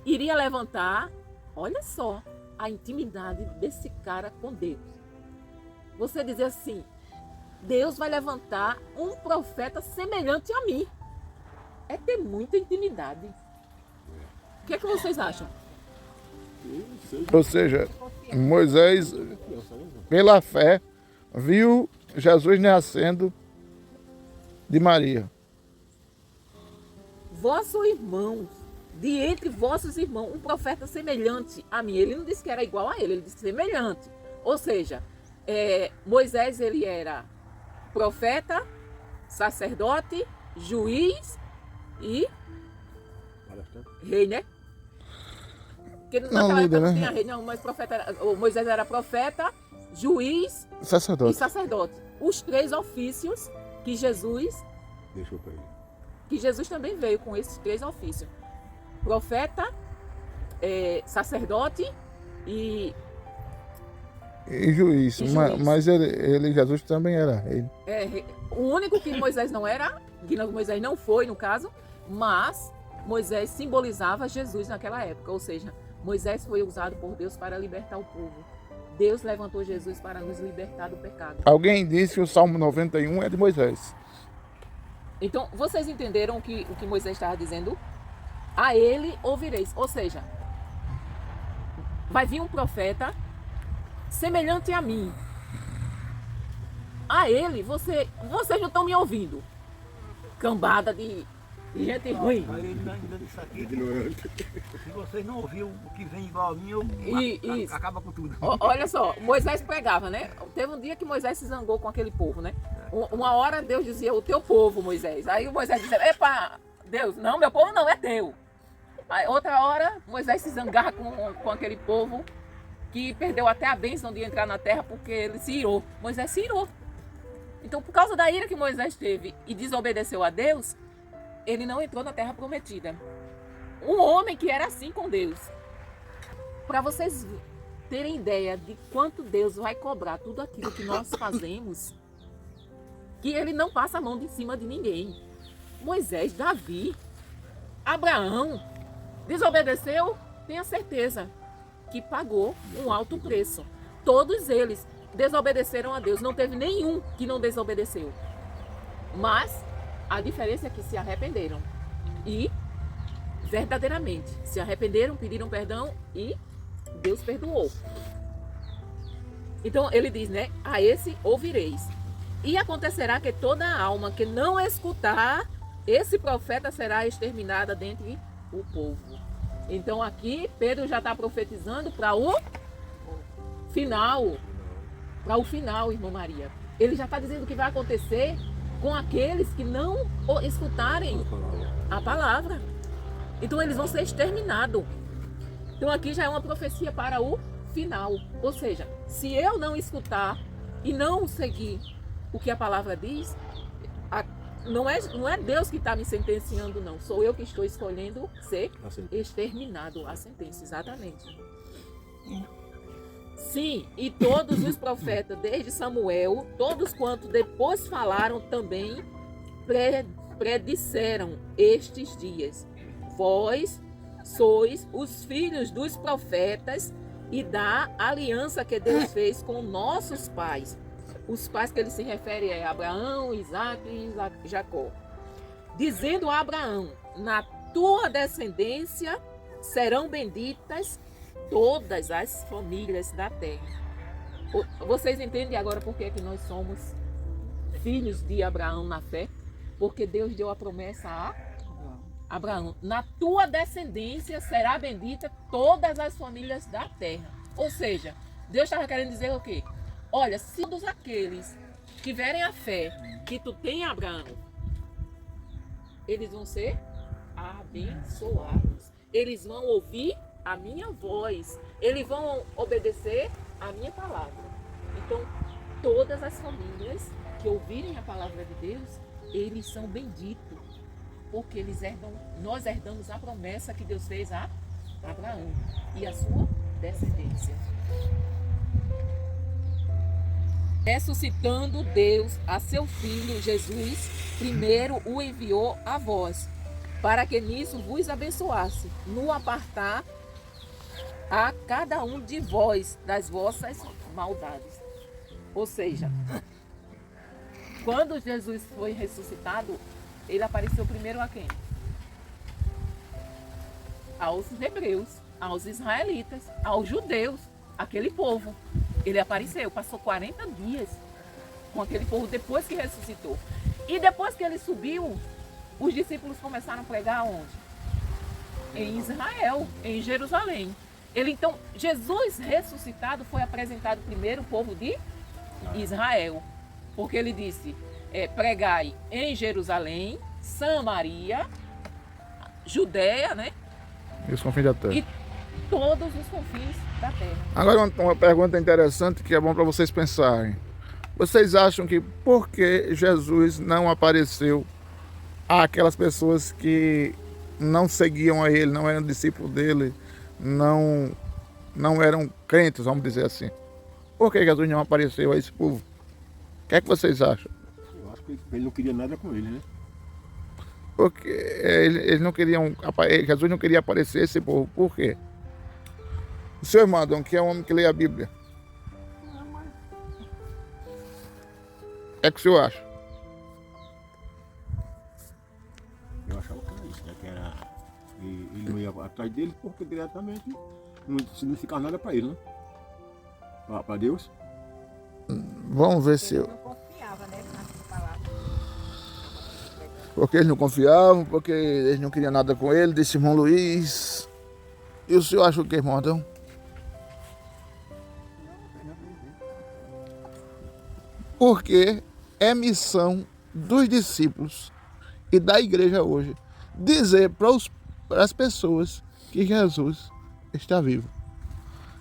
iria levantar, olha só, a intimidade desse cara com Deus. Você dizer assim, Deus vai levantar um profeta semelhante a mim. É ter muita intimidade. O que é que vocês acham? Ou seja, Moisés, pela fé, viu Jesus nascendo de Maria. Vosso irmão, de entre vossos irmãos, um profeta semelhante a mim. Ele não disse que era igual a ele disse semelhante. Ou seja, Moisés ele era profeta, sacerdote, juiz e rei, né? Porque naquela época não tinha rei, não, mas Moisés era profeta, juiz e Sacerdote. sacerdote. Os três ofícios que Jesus também veio com esses três ofícios. Profeta, sacerdote e juiz. E juiz. Mas ele, Jesus também era rei. o único que Moisés não era, que Moisés não foi no caso, mas Moisés simbolizava Jesus naquela época, ou seja, Moisés foi usado por Deus para libertar o povo. Deus levantou Jesus para nos libertar do pecado. Alguém disse que o Salmo 91 é de Moisés. Então, vocês entenderam o que Moisés estava dizendo? A ele ouvireis. Ou seja, vai vir um profeta semelhante a mim. A ele, vocês não estão me ouvindo. Cambada de gente ruim. Aí ele ainda disse aqui, Ignorante. se vocês não ouviram o que vem igual a mim, eu Isso. acaba com tudo. Olha só, Moisés pregava, né? Teve um dia que Moisés se zangou com aquele povo, né? Uma hora Deus dizia, o teu povo, Moisés. Aí Moisés dizia, epa, Deus, não, meu povo não é teu. Aí outra hora, Moisés se zangava com aquele povo que perdeu até a bênção de entrar na terra porque ele se irou. Moisés se irou. Então, por causa da ira que Moisés teve e desobedeceu a Deus, ele não entrou na terra prometida. Um homem que era assim com Deus. Para vocês terem ideia de quanto Deus vai cobrar tudo aquilo que nós fazemos, que ele não passa a mão de cima de ninguém. Moisés, Davi, Abraão, desobedeceu, tenha certeza que pagou um alto preço. Todos eles desobedeceram a Deus. Não teve nenhum que não desobedeceu. Mas a diferença é que se arrependeram. E verdadeiramente se arrependeram, pediram perdão e Deus perdoou. Então ele diz, né? A esse ouvireis. E acontecerá que toda alma que não escutar esse profeta será exterminada dentre o povo. Então aqui Pedro já está profetizando para o final. Para o final, irmã Maria. Ele já está dizendo o que vai acontecer com aqueles que não escutarem a palavra. Então eles vão ser exterminados. Então aqui já é uma profecia para o final. Ou seja, se eu não escutar e não seguir o que a palavra diz, não é Deus que está me sentenciando, não. Sou eu que estou escolhendo ser exterminado. A sentença, exatamente. Sim, e todos os profetas, desde Samuel, todos quantos depois falaram também, predisseram estes dias. Vós sois os filhos dos profetas e da aliança que Deus fez com nossos pais. Os pais que ele se refere é Abraão, Isaac e Jacó. Dizendo a Abraão, na tua descendência serão benditas todas as famílias da terra. Vocês entendem agora por que nós somos filhos de Abraão na fé? Porque Deus deu a promessa a Abraão. Na tua descendência será bendita todas as famílias da terra. Ou seja, Deus estava querendo dizer o quê? Olha, se todos aqueles tiverem a fé que tu tem, Abraão, eles vão ser abençoados. Eles vão ouvir a minha voz. Eles vão obedecer a minha palavra. Então, todas as famílias que ouvirem a palavra de Deus, eles são benditos. Porque nós herdamos a promessa que Deus fez a Abraão e a sua descendência. Ressuscitando Deus a seu Filho Jesus, primeiro o enviou a vós, para que nisso vos abençoasse, no apartar a cada um de vós das vossas maldades. Ou seja, quando Jesus foi ressuscitado, ele apareceu primeiro a quem? Aos hebreus, aos israelitas, aos judeus, aquele povo. Ele apareceu, passou 40 dias com aquele povo depois que ressuscitou. E depois que ele subiu, os discípulos começaram a pregar onde? Em Israel, em Jerusalém. Então, Jesus ressuscitado foi apresentado primeiro ao povo de Israel. Porque ele disse, pregai em Jerusalém, Samaria, Judéia, né? E os confins da terra. E todos os confins da terra. Agora uma pergunta interessante que é bom para vocês pensarem. Vocês acham que por que Jesus não apareceu àquelas pessoas que não seguiam a ele, não eram discípulos dele, não eram crentes, vamos dizer assim? Por que Jesus não apareceu a esse povo? O que é que vocês acham? Eu acho que ele não queria nada com ele, né? Porque eles não queriam, Jesus não queria aparecer a esse povo. Por quê? O senhor Madon, que é um homem que lê a Bíblia. É o que o senhor acha? Eu achava que era isso, né? Que era, ele não ia atrás dele porque diretamente não significava nada para ele, né? Para Deus. Vamos ver se eu... Não confiava, né, nas palavras. Porque eles não confiavam, porque eles não queriam nada com ele, disse irmão Luiz. E o senhor acha o que, irmão Adão? Porque é missão dos discípulos e da igreja hoje dizer para as pessoas que Jesus está vivo.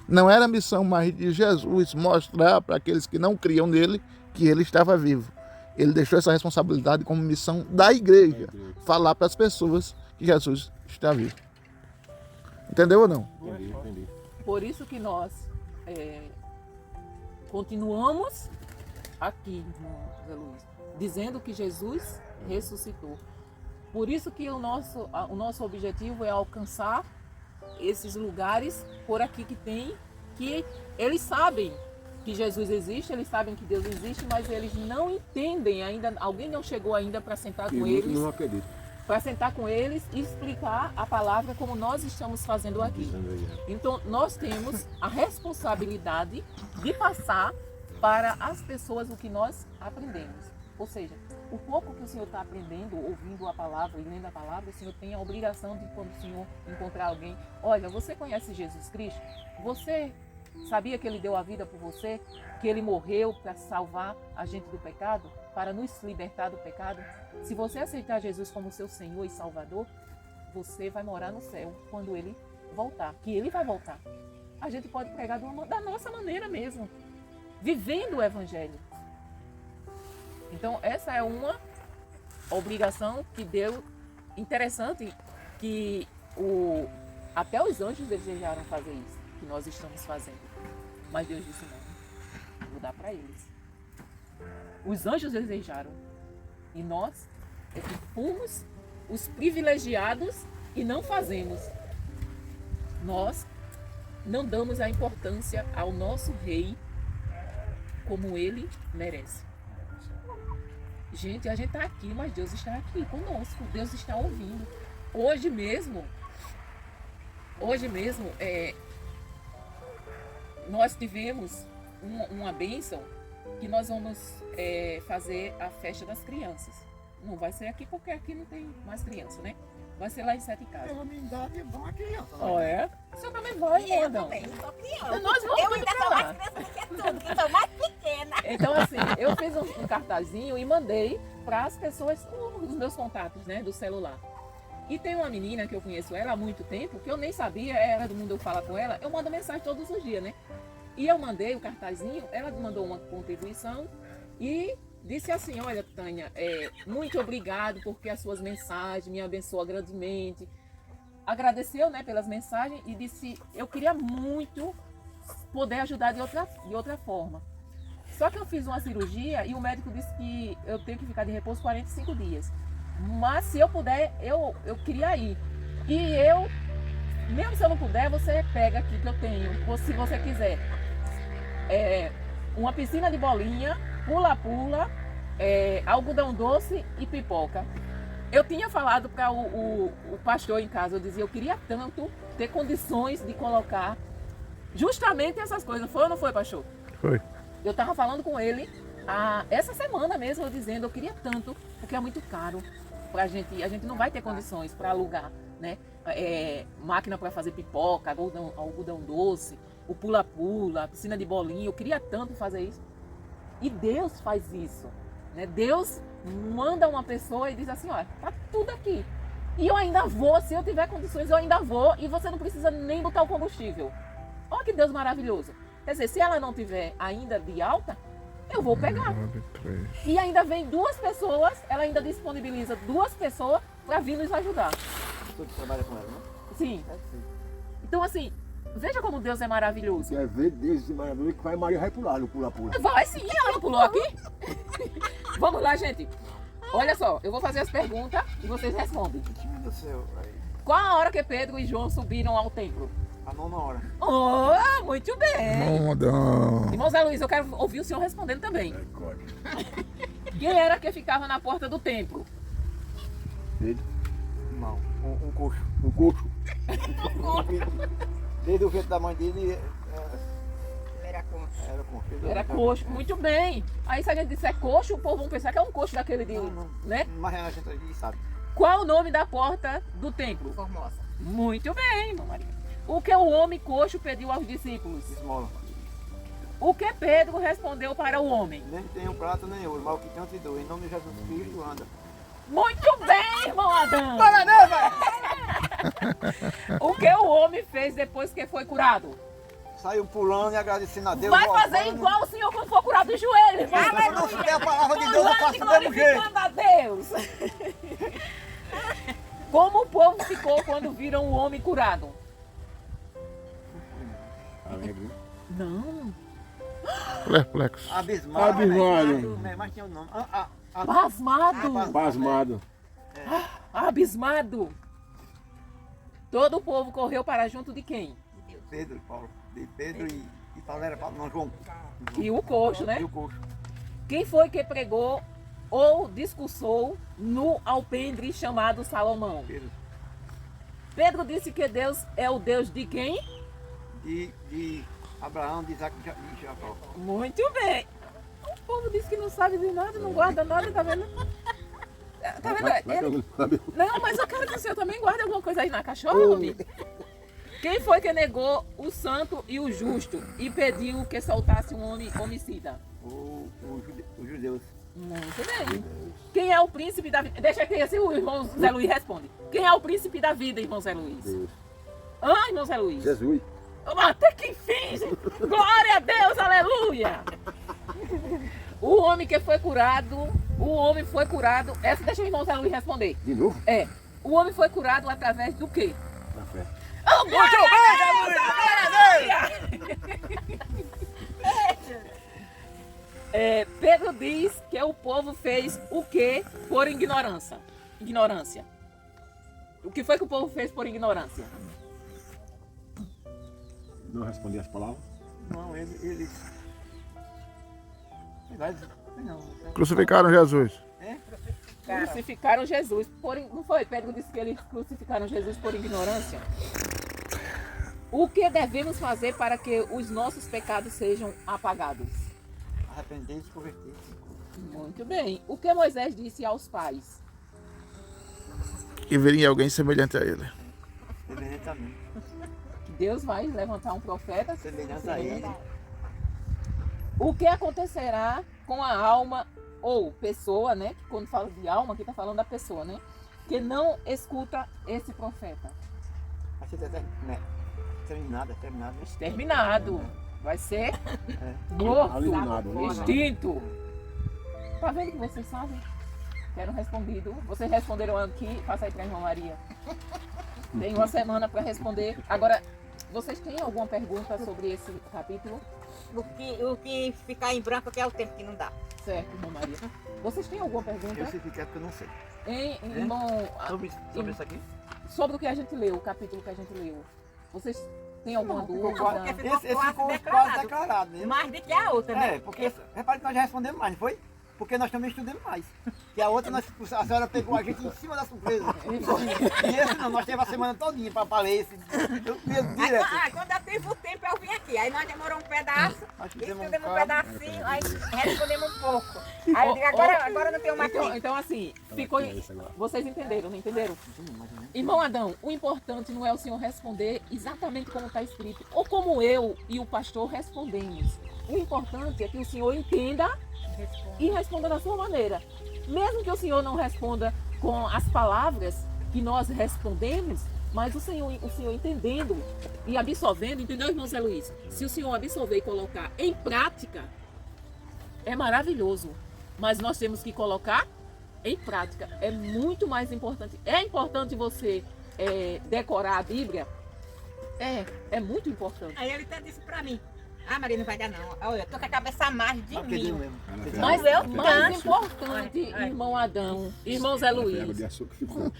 Não era missão mais de Jesus mostrar para aqueles que não criam nele que ele estava vivo. Ele deixou essa responsabilidade como missão da igreja, falar para as pessoas que Jesus está vivo. Entendeu ou não? Entendi. Por isso que nós continuamos aqui, irmão José Luiz, dizendo que Jesus ressuscitou. Por isso que o nosso objetivo é alcançar esses lugares por aqui que eles sabem que Jesus existe, eles sabem que Deus existe, mas eles não entendem ainda, alguém não chegou ainda para sentar E com muitos eles, não acreditam. para sentar com eles e explicar a palavra como nós estamos fazendo aqui. Então, nós temos a responsabilidade de passar para as pessoas o que nós aprendemos. Ou seja, o pouco que o Senhor está aprendendo, ouvindo a palavra e lendo a palavra, o Senhor tem a obrigação de, quando o Senhor encontrar alguém, olha, você conhece Jesus Cristo? Você sabia que Ele deu a vida por você? Que Ele morreu para salvar a gente do pecado? Para nos libertar do pecado? Se você aceitar Jesus como seu Senhor e Salvador, você vai morar no céu quando Ele voltar. Que Ele vai voltar. A gente pode pregar da nossa maneira mesmo. Vivendo o Evangelho. Então, essa é uma obrigação que deu interessante, que até os anjos desejaram fazer isso, que nós estamos fazendo. Mas Deus disse não, vou dar para eles. Os anjos desejaram. E nós é que fomos os privilegiados e não fazemos. Nós não damos a importância ao nosso rei como ele merece. Gente, a gente está aqui, mas Deus está aqui conosco. Deus está ouvindo. Hoje mesmo, nós tivemos uma bênção que nós vamos fazer a festa das crianças. Não vai ser aqui porque aqui não tem mais criança, né? Vai ser lá em Sete Casas. Pela minha idade, é bom a criança. Oh, é? O senhor também vai, E eu Adão? também, sou criança. Nós vamos Eu tudo ainda pra sou lá. mais criança do que tudo, que sou mais pequena. Então, assim, eu fiz um cartazinho e mandei para as pessoas, os meus contatos, né, do celular. E tem uma menina que eu conheço ela há muito tempo, que eu nem sabia, era do mundo eu falar com ela, eu mando mensagem todos os dias, né? E eu mandei o cartazinho, ela mandou uma contribuição e disse assim, olha, Tânia, muito obrigado porque as suas mensagens me abençoam grandemente. Agradeceu, né, pelas mensagens e disse, eu queria muito poder ajudar de outra forma. Só que eu fiz uma cirurgia e o médico disse que eu tenho que ficar de repouso 45 dias. Mas se eu puder, eu queria ir. E eu, mesmo se eu não puder, você pega aqui que eu tenho, ou se você quiser. Uma piscina de bolinha, pula-pula, algodão doce e pipoca. Eu tinha falado para o pastor em casa, eu dizia, eu queria tanto ter condições de colocar justamente essas coisas. Foi ou não foi, pastor? Foi. Eu estava falando com ele essa semana mesmo, eu dizendo, eu queria tanto, porque é muito caro pra gente, a gente não vai ter condições para alugar, né? Máquina para fazer pipoca, algodão doce, o pula-pula, a piscina de bolinha, eu queria tanto fazer isso. E Deus faz isso, né? Deus manda uma pessoa e diz assim, olha, tá tudo aqui. E eu ainda vou, se eu tiver condições, eu ainda vou, e você não precisa nem botar o combustível. Olha que Deus maravilhoso. Quer dizer, se ela não tiver ainda de alta, eu vou pegar. 9, 3. E ainda vem 2 pessoas, ela ainda disponibiliza 2 pessoas para vir nos ajudar. Tu trabalha com ela, né? Sim. É sim. Então, assim, veja como Deus é maravilhoso. Quer ver Deus maravilhoso que vai Maria vai pular no pula-pula. Vai sim, ela não pulou aqui? Vamos lá, gente. Olha só, eu vou fazer as perguntas e vocês respondem. Meu Deus do céu. Aí, Qual a hora que Pedro e João subiram ao templo? a 9ª hora. Oh, muito bem. Mondão. Irmão Zé Luiz, eu quero ouvir o senhor respondendo também. Quem era que ficava na porta do templo? Pedro, Não, um coxo. um coxo. Desde o ventre da mãe dele Era com... era coxo. Era coxo, muito bem. Aí se a gente disser coxo, o povo vai pensar que é um coxo daquele de, Não. né? Mas a gente aqui sabe. Qual o nome da porta do templo? Formosa. Muito bem, irmã Maria. O que o homem coxo pediu aos discípulos? Esmola. O que Pedro respondeu para o homem? Nem tem um prato nem ouro, mas o que tem eu te dou. Em nome de Jesus Cristo, anda. Muito bem, irmão Adão. O que o homem fez depois que foi curado? Saiu pulando e agradecendo a Deus. Vai fazer voltando. igual o senhor quando for curado de joelho, irmão. Quando não souber a palavra de Deus, eu faço do mesmo jeito. Glorificando a Deus. Como o povo ficou quando viram o homem curado? Alegre. Não. Perplexo. Abismado. Abismado. Mas tinha o nome. Pasmado. Pasmado. Abismado. Todo o povo correu para junto de quem? Pedro, Paulo. De Pedro e Paulo era Paulo, não, João. E o coxo, né? E o coxo. Quem foi que pregou ou discursou no alpendre chamado Salomão? Pedro. Pedro disse que Deus é o Deus de quem? De Abraão, de Isaac e de Jacó. Muito bem. O povo disse que não sabe de nada, não guarda nada, tá vendo? Tá vendo? Vai que Ele- alguém sabe. Não, mas eu quero que o senhor também guarde alguma coisa aí na cachola, homem. Quem foi que negou o santo e o justo e pediu que soltasse um homem homicida? Os judeus. Muito bem. Quem é o príncipe da vida? Deixa que assim o irmão Zé Luiz responde. Quem é o príncipe da vida, irmão Zé Luiz? Deus. Ah, irmão Zé Luiz. Jesus. Até que enfim, gente. Glória a Deus, aleluia. O homem que foi curado, essa deixa o irmão Zé Luiz responder. De novo? É, o homem foi curado através do quê? Na fé. Oh, glória a Deus, aleluia. Pedro diz que o povo fez o quê por ignorância? Ignorância. O que foi que o povo fez por ignorância? Não respondi as palavras. Não, eles. Sei lá, não. Crucificaram Jesus. Crucificaram Jesus não foi? Pedro disse que eles crucificaram Jesus por ignorância. O que devemos fazer para que os nossos pecados sejam apagados? Arrepender e se converter. Muito bem. O que Moisés disse aos pais? Que viria alguém semelhante a ele. Semelhante também. Que Deus vai levantar um profeta Semelhante a ele. O que acontecerá com a alma ou pessoa, né? Que quando fala de alma, aqui está falando da pessoa, né? Que não escuta esse profeta. Vai ser terminado. Exterminado. Vai ser morto. Alienado, né? Extinto. Tá vendo que vocês sabem? Quero respondido. Vocês responderam aqui. Passa aí para a irmã Maria. Tem uma semana para responder. Agora, vocês têm alguma pergunta sobre esse capítulo? O que ficar em branco que é o tempo que não dá. Certo, irmã Maria. Vocês têm alguma pergunta? Eu sei ficar porque eu não sei. Hein, irmão? Sobre isso aqui? Sobre o que a gente leu, o capítulo que a gente leu. Vocês têm alguma dúvida? Esse ficou quase declarado, né? Mais do que a outra, né? Porque repare que nós já respondemos mais, não foi? Porque nós também estudamos mais. Que a outra, a senhora pegou a gente em cima da surpresa. E esse não, nós tivemos a semana todinha para ler esse. Direto. Quando eu tive o tempo, eu vim aqui. Aí nós demoramos um pedaço, Nós fizemos estudamos um bocado. pedacinho, aí respondemos um pouco. Aí eu digo, agora não tenho mais tempo. Então assim, ficou. É isso agora. Vocês entenderam, não entenderam? Irmão Adão, o importante não é o senhor responder exatamente como está escrito, ou como eu e o pastor respondemos. O importante é que o senhor entenda e responda da sua maneira. Mesmo que o senhor não responda com as palavras que nós respondemos, mas o senhor entendendo e absorvendo, entendeu, irmão Zé Luiz? Se o senhor absorver e colocar em prática, é maravilhoso. Mas nós temos que colocar em prática. É muito mais importante. É importante você decorar a Bíblia? É muito importante. Aí ele até disse pra mim, Maria, não vai dar não. Olha, eu tô com a cabeça a mais de Perdeu mim. mesmo. Mas eu mais canso. importante, irmão Adão, irmão Zé Água Luiz, de açúcar ficou.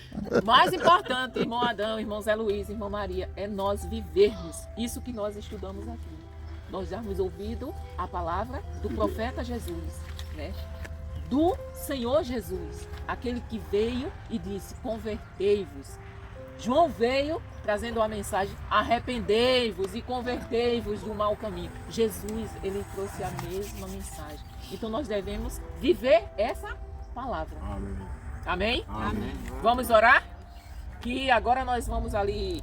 mais importante, irmão Adão, irmão Zé Luiz, irmão Maria, é nós vivermos isso que nós estudamos aqui. Nós darmos ouvido à palavra do profeta Jesus, né? Do Senhor Jesus, aquele que veio e disse, convertei-vos. João veio trazendo uma mensagem, arrependei-vos e convertei-vos do mau caminho. Jesus, ele trouxe a mesma mensagem. Então nós devemos viver essa palavra. Amém. Amém? Amém. Vamos orar? Que agora nós vamos ali